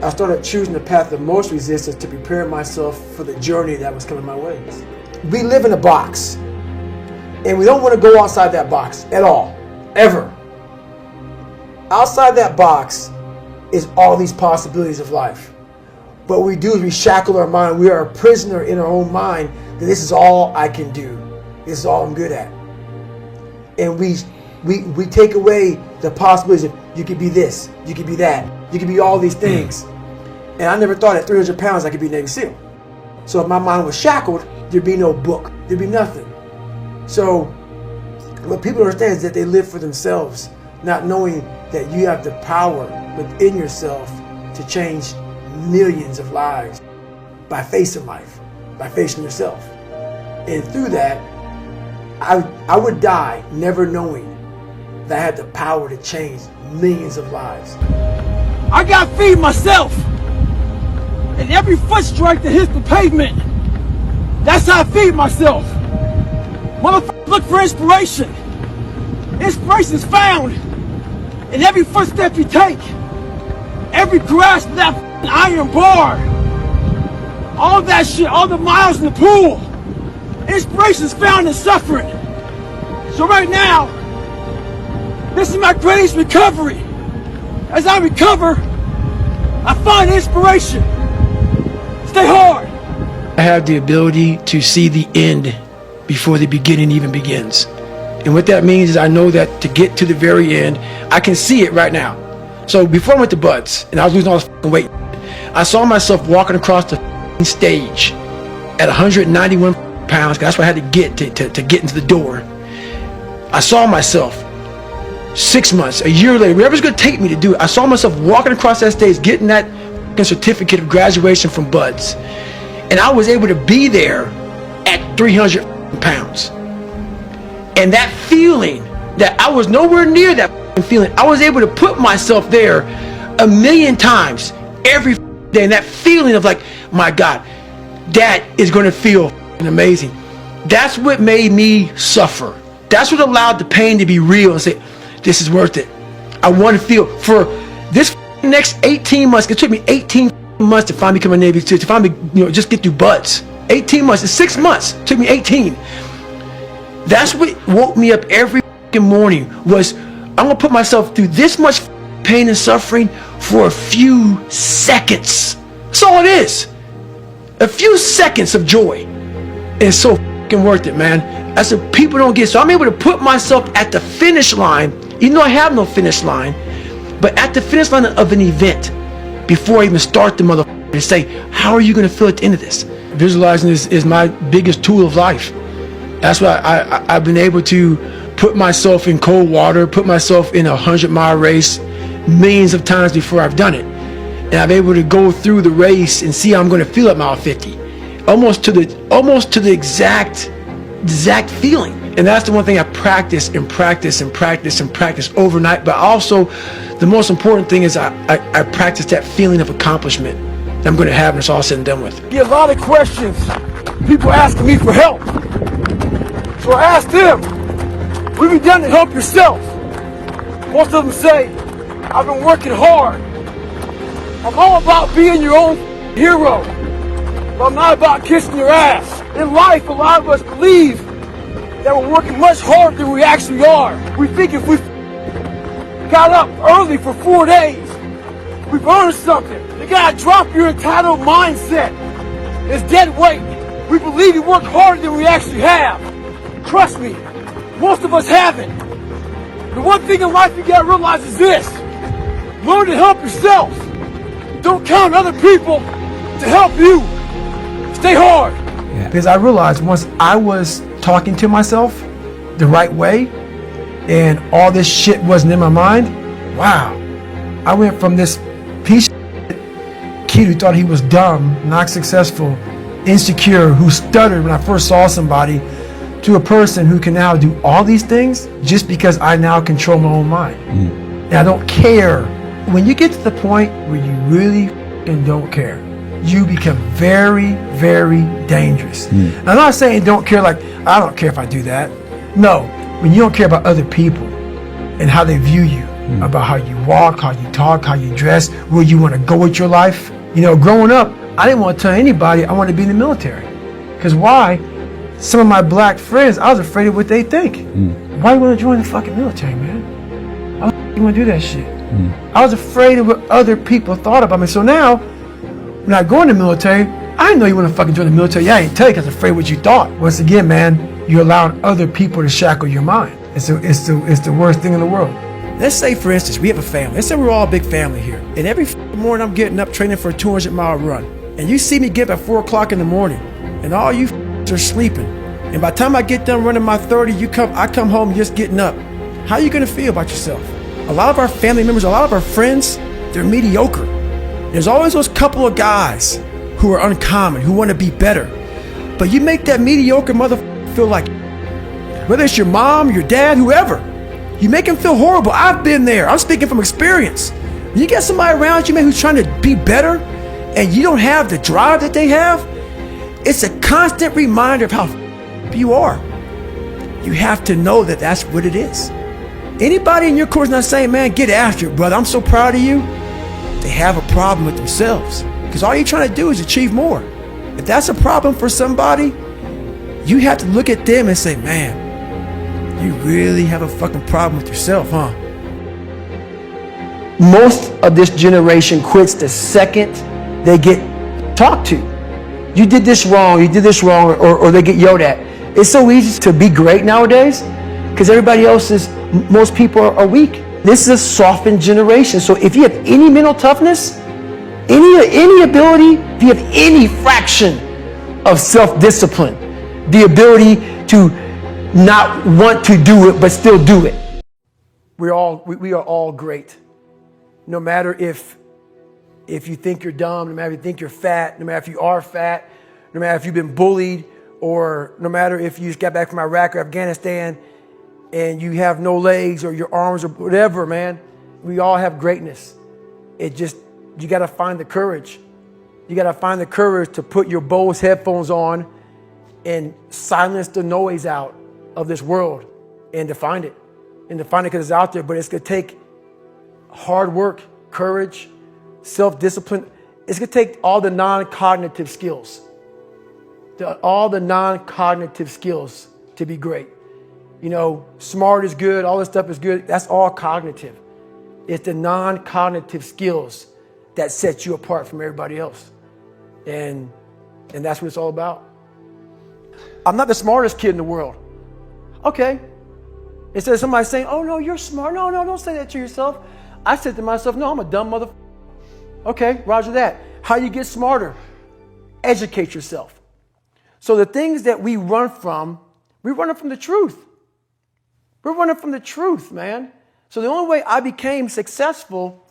I started choosing the path of most resistance to prepare myself for the journey that was coming my way. We live in a box. And we don't want to go outside that box at all. Ever. Outside that box is all these possibilities of life. What we do is we shackle our mind. We are a prisoner in our own mind that this is all I can do. This is all I'm good at. And we take away the possibilities of you could be this, you could be that, you could be all these things. And I never thought at 300 pounds I could be a Navy SEAL. So if my mind was shackled, there'd be no book, there'd be nothing. So what people don't understand is that they live for themselves, not knowing that you have the power within yourself to change millions of lives by facing life, by facing yourself. And through that, I would die never knowing that I had the power to change millions of lives. I got to feed myself. And every foot strike that hits the pavement, that's how I feed myself. Motherfuckers look for inspiration. Inspiration is found in every footstep you take. Every grasp of that iron bar. All that shit, all the miles in the pool. Inspiration is found in suffering. So right now, this is my greatest recovery. As I recover, I find inspiration. Stay hard. I have the ability to see the end before the beginning even begins. And what that means is I know that to get to the very end, I can see it right now. So before I went to Buds, and I was losing all this fucking weight, I saw myself walking across the stage at 191 pounds, because that's what I had to get to get into the door. I saw myself 6 months, a year later, whatever's going to take me to do it, I saw myself walking across that stage, getting that certificate of graduation from Buds. And I was able to be there at 300 pounds. And that feeling, that I was nowhere near that feeling, I was able to put myself there 1,000,000 times every day. And that feeling of like, my God, that is going to feel amazing. That's what made me suffer. That's what allowed the pain to be real and say, this is worth it. I want to feel for this next 18 months. It took me 18 months to finally become a Navy SEAL, to finally, just get through Buds. 18 months, it's 6 months. It took me 18. That's what woke me up every morning, was I'm going to put myself through this much pain and suffering for a few seconds. That's all it is. A few seconds of joy. It's so worth it, man. That's what people don't get. So I'm able to put myself at the finish line, even though I have no finish line, but at the finish line of an event before I even start the motherfucker, and say, how are you going to feel at the end of this? Visualizing is my biggest tool of life. That's why I've been able to put myself in cold water, put myself in a 100-mile race millions of times before I've done it. And I'm able to go through the race and see how I'm going to feel at mile 50. Almost to the exact feeling. And that's the one thing I practice and practice and practice and practice overnight. But also, the most important thing is I practice that feeling of accomplishment that I'm going to have when it's all said and done with. I get a lot of questions. People asking me for help. So I asked them, what have you done to help yourself? Most of them say, I've been working hard. I'm all about being your own hero. But I'm not about kissing your ass. In life, a lot of us believe that we're working much harder than we actually are. We think if we got up early for 4 days, we've earned something. You gotta drop your entitled mindset. It's dead weight. We believe we work harder than we actually have. Trust me, most of us haven't. The one thing in life you gotta realize is this. Learn to help yourself. Don't count on other people to help you. Stay hard. Yeah. Because I realized once I was talking to myself the right way and all this shit wasn't in my mind, wow. I went from this piece of kid who thought he was dumb, not successful, insecure, who stuttered when I first saw somebody, to a person who can now do all these things just because I now control my own mind. And I don't care. When you get to the point where you really don't care, you become very, very dangerous. And I'm not saying don't care like, I don't care if I do that. No, when you don't care about other people and how they view you, about how you walk, how you talk, how you dress, where you want to go with your life. You know, growing up, I didn't want to tell anybody I wanted to be in the military. Because why? Some of my black friends, I was afraid of what they think. Why do you want to join the fucking military, man? Why do you want to do that shit? I was afraid of what other people thought about me. So now, when I go in the military, I didn't know you want to fucking join the military. Yeah, I didn't tell you because I was afraid of what you thought. Once again, man, you're allowing other people to shackle your mind. It's the worst thing in the world. Let's say, for instance, we have a family. Let's say we're all a big family here. And every morning I'm getting up training for a 200-mile run. And you see me get up at 4 o'clock in the morning. And all you are sleeping. And by the time I get done running my 30, I come home just getting up. How are you going to feel about yourself? A lot of our family members, a lot of our friends, they're mediocre. There's always those couple of guys who are uncommon, who want to be better. But you make that mediocre motherfucker feel like, whether it's your mom, your dad, whoever, you make him feel horrible. I've been there. I'm speaking from experience. When you get somebody around you, man, who's trying to be better, and you don't have the drive that they have, it's a constant reminder of how you are. You have to know that that's what it is. Anybody in your course not saying, man, get after it, brother, I'm so proud of you, they have a problem with themselves. Because all you're trying to do is achieve more. If that's a problem for somebody, you have to look at them and say, man, you really have a fucking problem with yourself, huh? Most of this generation quits the second they get talked to. You did this wrong, or they get yelled at. It's so easy to be great nowadays because everybody else is, most people are weak. This is a softened generation. So if you have any mental toughness, any ability, if you have any fraction of self-discipline, the ability to not want to do it but still do it. We are all great. No matter if you think you're dumb, no matter if you think you're fat, no matter if you are fat, no matter if you've been bullied, or no matter if you just got back from Iraq or Afghanistan and you have no legs or your arms or whatever, man, we all have greatness. It just, you got to find the courage. You got to find the courage to put your Bose headphones on and silence the noise out of this world and to find it. And to find it because it's out there, but it's going to take hard work, courage, self-discipline. It's going to take all the non-cognitive skills. All the non-cognitive skills to be great. You know, smart is good, all this stuff is good. That's all cognitive. It's the non-cognitive skills that set you apart from everybody else. And that's what it's all about. I'm not the smartest kid in the world. Okay. Instead of somebody saying, oh no, you're smart. No, don't say that to yourself. I said to myself, no, I'm a dumb motherfucker. Okay, roger that. How you get smarter? Educate yourself. So the things that we run from the truth. We're running from the truth, man. So the only way I became successful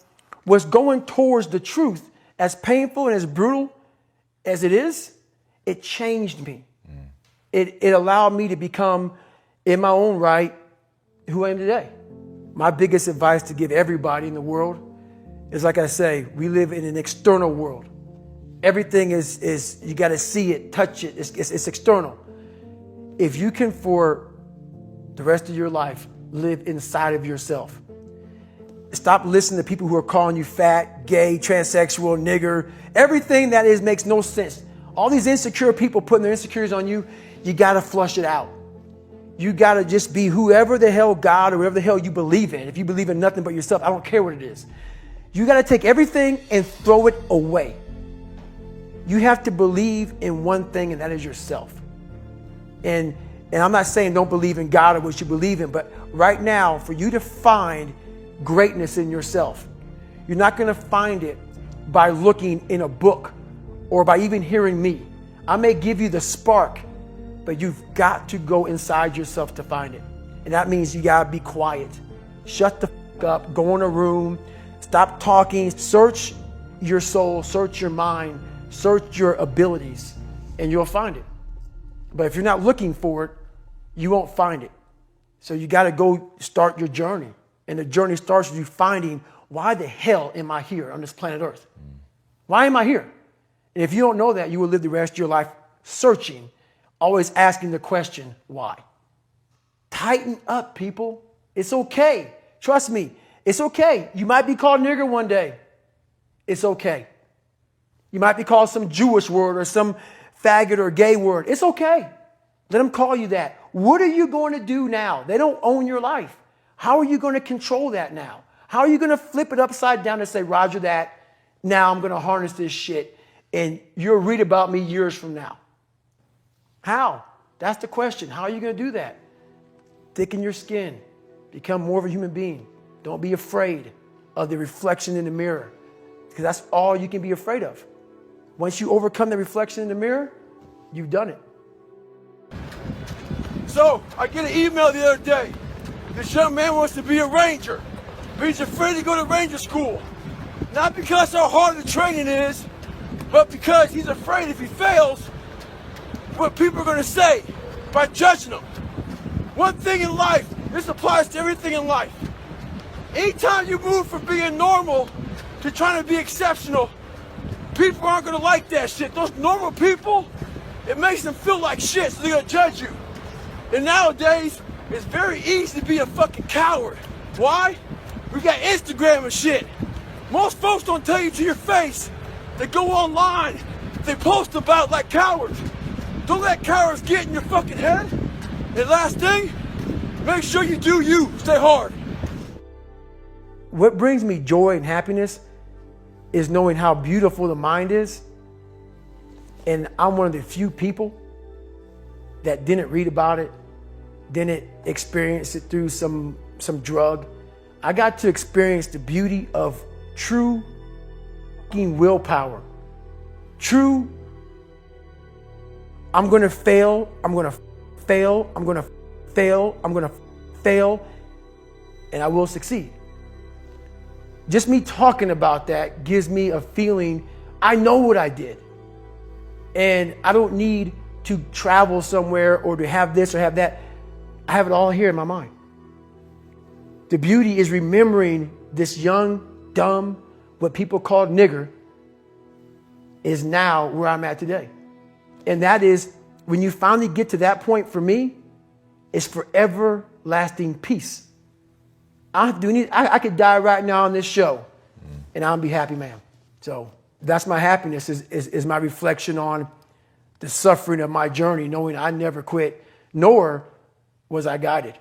was going towards the truth. As painful and as brutal as it is, it changed me. It allowed me to become, in my own right, who I am today. My biggest advice to give everybody in the world is, like I say, we live in an external world. Everything is you got to see it, touch it. It's external. If you can, for the rest of your life, live inside of yourself, Stop listening to people who are calling you fat, gay, transsexual, nigger. Everything that is makes no sense. All these insecure people putting their insecurities on you, you got to flush it out. You got to just be whoever the hell God or whatever the hell you believe in. If you believe in nothing but yourself, I don't care what it is. You got to take everything and throw it away. You have to believe in one thing, and that is yourself. And I'm not saying don't believe in God or what you believe in, but right now, for you to find greatness in yourself, you're not going to find it by looking in a book or by even hearing me. I may give you the spark, but you've got to go inside yourself to find it. And that means you got to be quiet. Shut the fuck up, go in a room, stop talking, search your soul, search your mind, search your abilities, and you'll find it. But if you're not looking for it, you won't find it. So you got to go start your journey. And the journey starts with you finding, why the hell am I here on this planet Earth? Why am I here? And if you don't know that, you will live the rest of your life searching, always asking the question, why? Tighten up, people. It's okay. Trust me, it's okay. You might be called nigger one day. It's okay. You might be called some Jewish word or some faggot or gay word. It's okay. Let them call you that. What are you going to do now? They don't own your life. How are you going to control that now? How are you going to flip it upside down and say, Roger that, now I'm going to harness this shit, and you'll read about me years from now? How? That's the question. How are you going to do that? Thicken your skin. Become more of a human being. Don't be afraid of the reflection in the mirror, because that's all you can be afraid of. Once you overcome the reflection in the mirror, you've done it. So, I get an email the other day. This young man wants to be a ranger, but he's afraid to go to ranger school. Not because how hard the training is, but because he's afraid if he fails, what people are going to say by judging him. One thing in life, this applies to everything in life. Anytime you move from being normal to trying to be exceptional, people aren't going to like that shit. Those normal people, it makes them feel like shit, so they're going to judge you. And nowadays, it's very easy to be a fucking coward. Why? We got Instagram and shit. Most folks don't tell you to your face. They go online, they post about like cowards. Don't let cowards get in your fucking head. And last thing, make sure you do you. Stay hard. What brings me joy and happiness is knowing how beautiful the mind is. And I'm one of the few people that didn't read about it, didn't experience it through some drug. I got to experience the beauty of true fucking willpower. True, I'm gonna fail, I'm gonna fail, I'm gonna fail, I'm gonna fail, and I will succeed. Just me talking about that gives me a feeling I know what I did. And I don't need to travel somewhere or to have this or have that. I have it all here in my mind. The beauty is remembering this young, dumb, what people call nigger, is now where I'm at today. And that is, when you finally get to that point, for me, it's for everlasting peace. I could die right now on this show and I'll be happy, man. So that's my happiness, is my reflection on the suffering of my journey, knowing I never quit, nor was I guided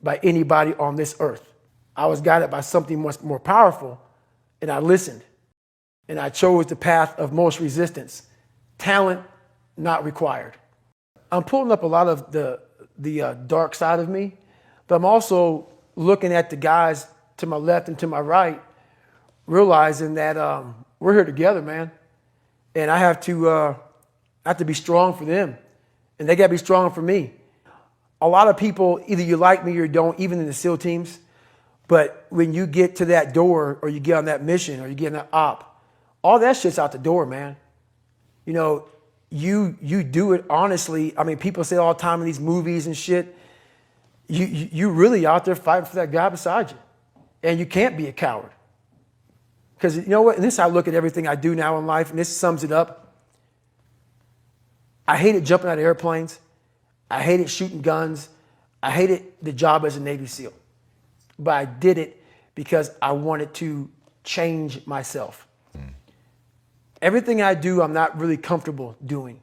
by anybody on this earth. I was guided by something much more powerful, and I listened, and I chose the path of most resistance. Talent not required. I'm pulling up a lot of the dark side of me, but I'm also looking at the guys to my left and to my right, realizing that we're here together, man. And I have to be strong for them, and they got to be strong for me. A lot of people, either you like me or you don't, even in the SEAL teams, but when you get to that door or you get on that mission or you get on that op, all that shit's out the door, man. You know, you do it honestly. I mean, people say all the time in these movies and shit, you really out there fighting for that guy beside you. And you can't be a coward. Because you know what? And this is how I look at everything I do now in life, and this sums it up. I hated jumping out of airplanes. I hated shooting guns. I hated the job as a Navy SEAL. But I did it because I wanted to change myself. Everything I do, I'm not really comfortable doing.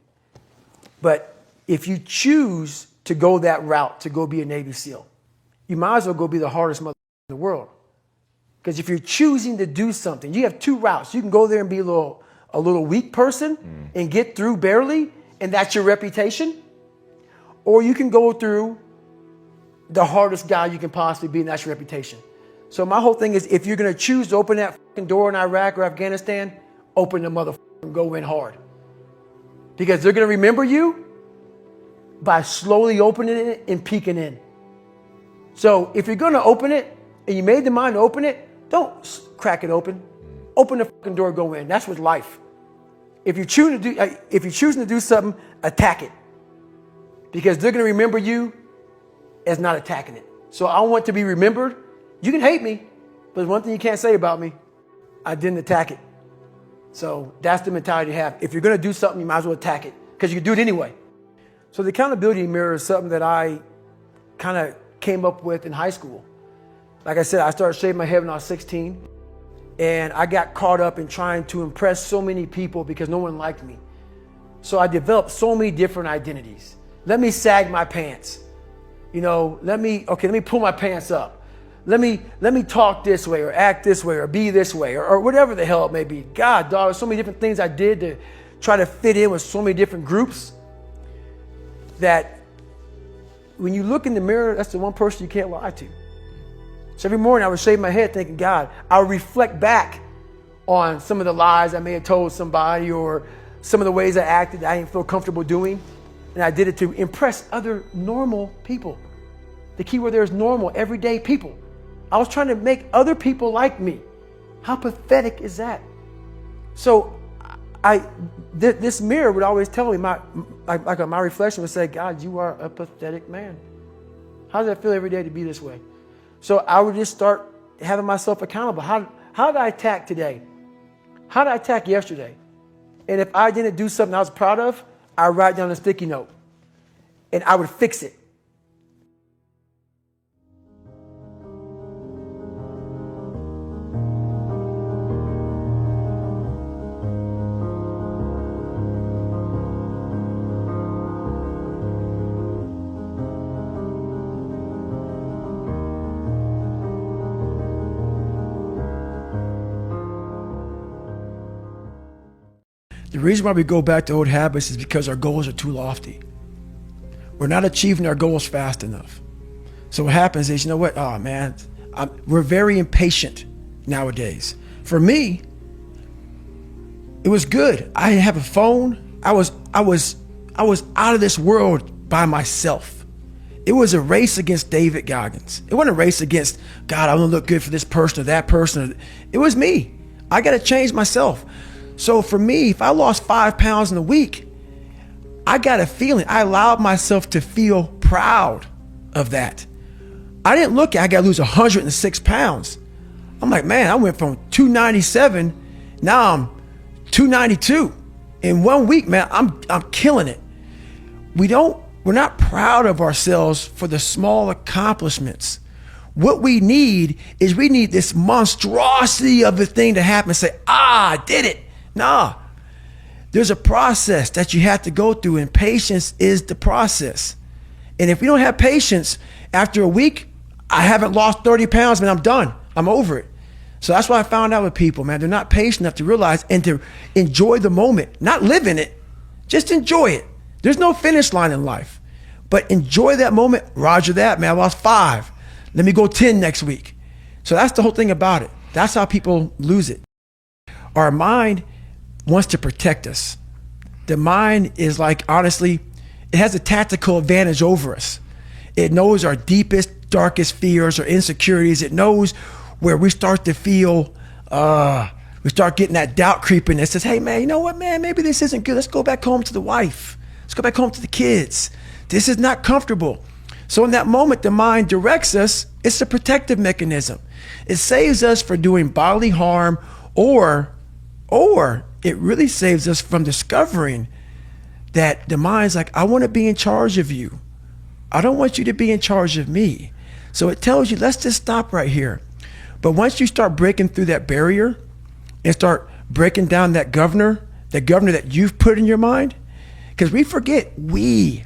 But if you choose to go that route, to go be a Navy SEAL, you might as well go be the hardest mother in the world. Because if you're choosing to do something, you have two routes. You can go there and be a little weak person and get through barely, and that's your reputation. Or you can go through the hardest guy you can possibly be, and that's your reputation. So my whole thing is, if you're going to choose to open that fucking door in Iraq or Afghanistan, open the motherfucker and go in hard. Because they're going to remember you by slowly opening it and peeking in. So if you're going to open it and you made the mind to open it, don't crack it open. Open the fucking door, go in. That's with life. If you're choosing to do something, attack it. Because they're going to remember you as not attacking it. So I want to be remembered. You can hate me, but there's one thing you can't say about me. I didn't attack it. So that's the mentality to have. If you're going to do something, you might as well attack it, because you can do it anyway. So the accountability mirror is something that I kind of came up with in high school. Like I said, I started shaving my head when I was 16, and I got caught up in trying to impress so many people because no one liked me. So I developed so many different identities. Let me sag my pants. Let me pull my pants up. Let me talk this way or act this way or be this way or whatever the hell it may be. God, dog, there's so many different things I did to try to fit in with so many different groups that when you look in the mirror, that's the one person you can't lie to. So every morning I would shave my head thinking, God, I would reflect back on some of the lies I may have told somebody or some of the ways I acted that I didn't feel comfortable doing. And I did it to impress other normal people. The key word there is normal, everyday people. I was trying to make other people like me. How pathetic is that? So this mirror would always tell me, my reflection would say, God, you are a pathetic man. How does that feel every day to be this way? So I would just start having myself accountable. How did I attack today? How did I attack yesterday? And if I didn't do something I was proud of, I would write down a sticky note and I would fix it. The reason why we go back to old habits is because our goals are too lofty. We're not achieving our goals fast enough. So what happens is, oh man, we're very impatient nowadays. For me, it was good. I didn't have a phone. I was out of this world by myself. It was a race against David Goggins. It wasn't a race against, God, I want to look good for this person or that person. It was me. I got to change myself. So for me, if I lost 5 pounds in a week, I got a feeling. I allowed myself to feel proud of that. I didn't look at, I got to lose 106 pounds. I'm like, man, I went from 297, now I'm 292. In 1 week, man, I'm killing it. We're not proud of ourselves for the small accomplishments. What we need is this monstrosity of a thing to happen and say, I did it. Nah, there's a process that you have to go through, and patience is the process. And if we don't have patience, after a week, I haven't lost 30 pounds, man, I'm done. I'm over it. So that's what I found out with people, man. They're not patient enough to realize and to enjoy the moment, not live in it, just enjoy it. There's no finish line in life, but enjoy that moment. Roger that, man, I lost 5. Let me go 10 next week. So that's the whole thing about it. That's how people lose it. Our mind wants to protect us. The mind is like, honestly, it has a tactical advantage over us. It knows our deepest, darkest fears or insecurities. It knows where we start to feel, we start getting that doubt creeping that says, hey man, you know what, man, maybe this isn't good. Let's go back home to the wife. Let's go back home to the kids. This is not comfortable. So in that moment, the mind directs us. It's a protective mechanism. It saves us from doing bodily harm, or it really saves us from discovering that the mind's like, I want to be in charge of you. I don't want you to be in charge of me. So it tells you, let's just stop right here. But once you start breaking through that barrier and start breaking down that governor that you've put in your mind, because we forget we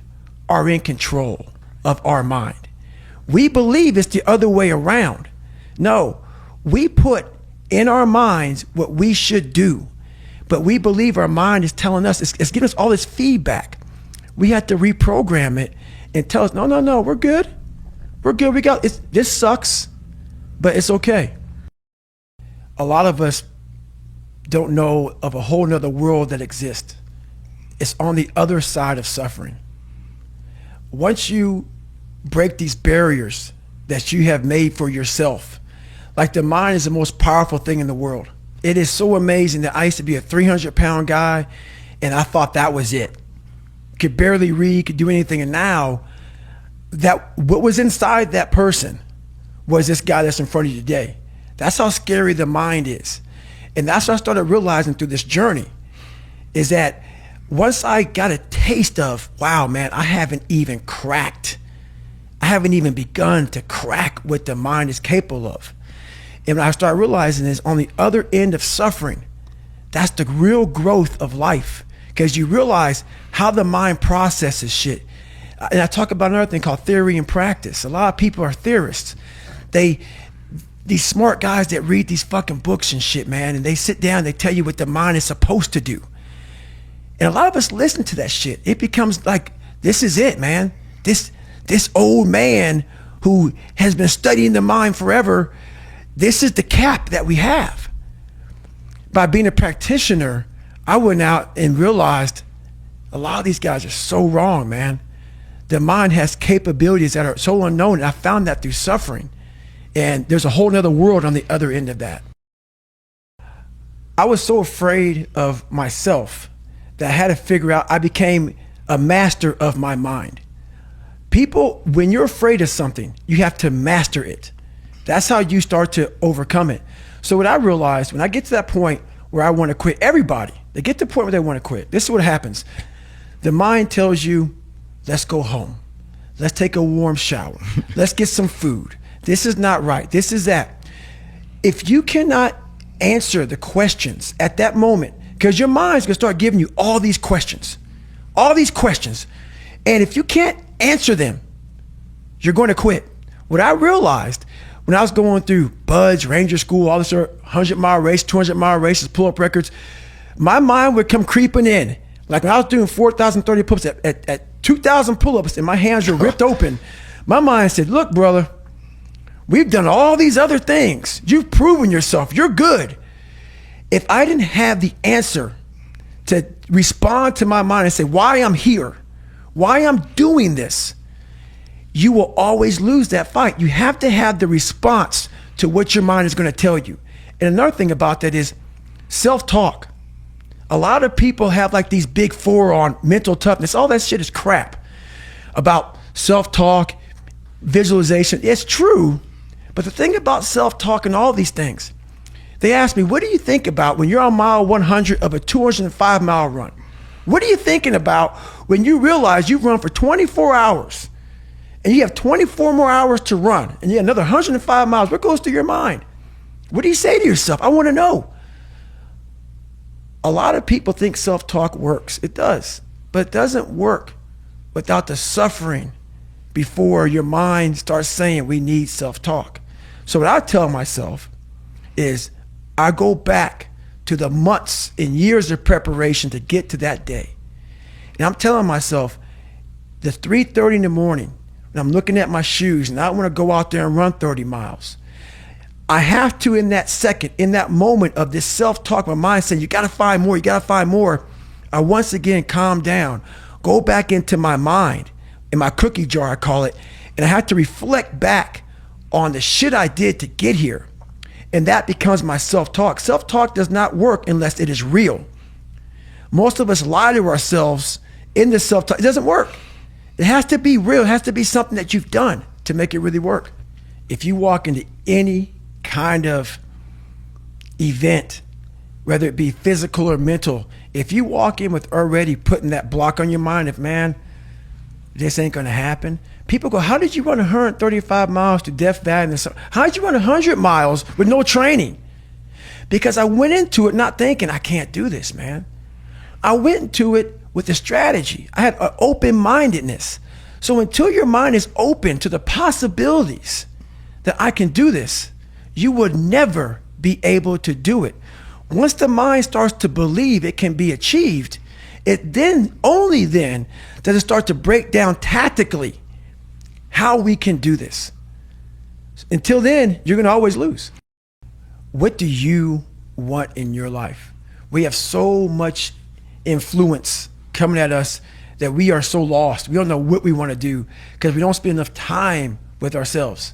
are in control of our mind. We believe it's the other way around. No, we put in our minds what we should do, but we believe our mind is telling us, it's giving us all this feedback. We have to reprogram it and tell us, no, we're good. We're good. This sucks, but it's okay. A lot of us don't know of a whole nother world that exists. It's on the other side of suffering. Once you break these barriers that you have made for yourself, like the mind is the most powerful thing in the world. It is so amazing that I used to be a 300-pound guy and I thought that was it. Could barely read, could do anything. And now that what was inside that person was this guy that's in front of you today. That's how scary the mind is. And that's what I started realizing through this journey, is that once I got a taste of, wow, man, I haven't even begun to crack what the mind is capable of. And when I started realizing is on the other end of suffering, that's the real growth of life, because you realize how the mind processes shit. And I talk about another thing called theory and practice. A lot of people are theorists. These smart guys that read these fucking books and shit, man, and they sit down, they tell you what the mind is supposed to do. And a lot of us listen to that shit. It becomes like, this is it, man. This old man who has been studying the mind forever, this is the cap that we have. By being a practitioner, I went out and realized a lot of these guys are so wrong, man. The mind has capabilities that are so unknown, and I found that through suffering. And there's a whole nother world on the other end of that. I was so afraid of myself that I had to figure out, I became a master of my mind. People, when you're afraid of something, you have to master it. That's how you start to overcome it. So what I realized, when I get to that point where I want to quit, everybody, they get to the point where they want to quit. This is what happens. The mind tells you, let's go home. Let's take a warm shower. Let's get some food. This is not right. This is that. If you cannot answer the questions at that moment, because your mind's going to start giving you all these questions. And if you can't answer them, you're going to quit. What I realized when I was going through Buds, Ranger School, all this 100-mile race, 200-mile races, pull-up records, my mind would come creeping in. Like when I was doing 4,030 pull-ups at 2,000 pull-ups and my hands were ripped open, my mind said, look, brother, we've done all these other things. You've proven yourself. You're good. If I didn't have the answer to respond to my mind and say why I'm here, why I'm doing this, you will always lose that fight. You have to have the response to what your mind is going to tell you. And another thing about that is self-talk. A lot of people have like these big four on mental toughness. All that shit is crap about self-talk, visualization. It's true. But the thing about self-talk and all these things, they ask me, what do you think about when you're on mile 100 of a 205-mile run? What are you thinking about when you realize you've run for 24 hours and you have 24 more hours to run and you have another 105 miles? What goes through your mind? What do you say to yourself? I want to know. A lot of people think self-talk works. It does, but it doesn't work without the suffering before your mind starts saying we need self-talk. So what I tell myself is I go back to the months and years of preparation to get to that day. And I'm telling myself, the 3:30 in the morning, when I'm looking at my shoes and I want to go out there and run 30 miles, I have to, in that second, in that moment of this self-talk, my mind saying, you got to find more, you got to find more. I once again calm down, go back into my mind, in my cookie jar, I call it, and I have to reflect back on the shit I did to get here. And that becomes my self-talk. Self-talk does not work unless it is real. Most of us lie to ourselves in the self-talk. It doesn't work. It has to be real. It has to be something that you've done to make it really work. If you walk into any kind of event, whether it be physical or mental, if you walk in with already putting that block on your mind of, man, this ain't gonna happen, People go, how did you run 135 miles to Death Valley? How did you run 100 miles with no training? Because I went into it not thinking, I can't do this, man. I went into it with a strategy. I had an open-mindedness. So until your mind is open to the possibilities that I can do this, you would never be able to do it. Once the mind starts to believe it can be achieved, it then, only then, does it start to break down tactically how we can do this. Until then, you're going to always lose. What do you want in your life? We have so much influence coming at us that we are so lost. We don't know what we want to do because we don't spend enough time with ourselves.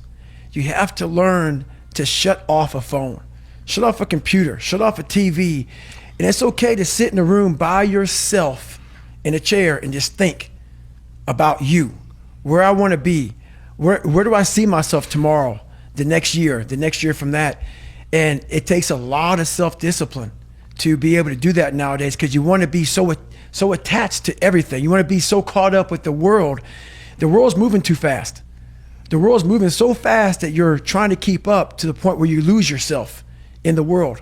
You have to learn to shut off a phone, shut off a computer, shut off a TV. And it's okay to sit in a room by yourself in a chair and just think about you, where I want to be, where do I see myself tomorrow, the next year from that. And it takes a lot of self-discipline to be able to do that nowadays because you want to be so attached to everything. You want to be so caught up with the world. The world's moving too fast. The world's moving so fast that you're trying to keep up to the point where you lose yourself in the world.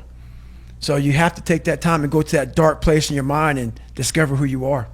So you have to take that time and go to that dark place in your mind and discover who you are.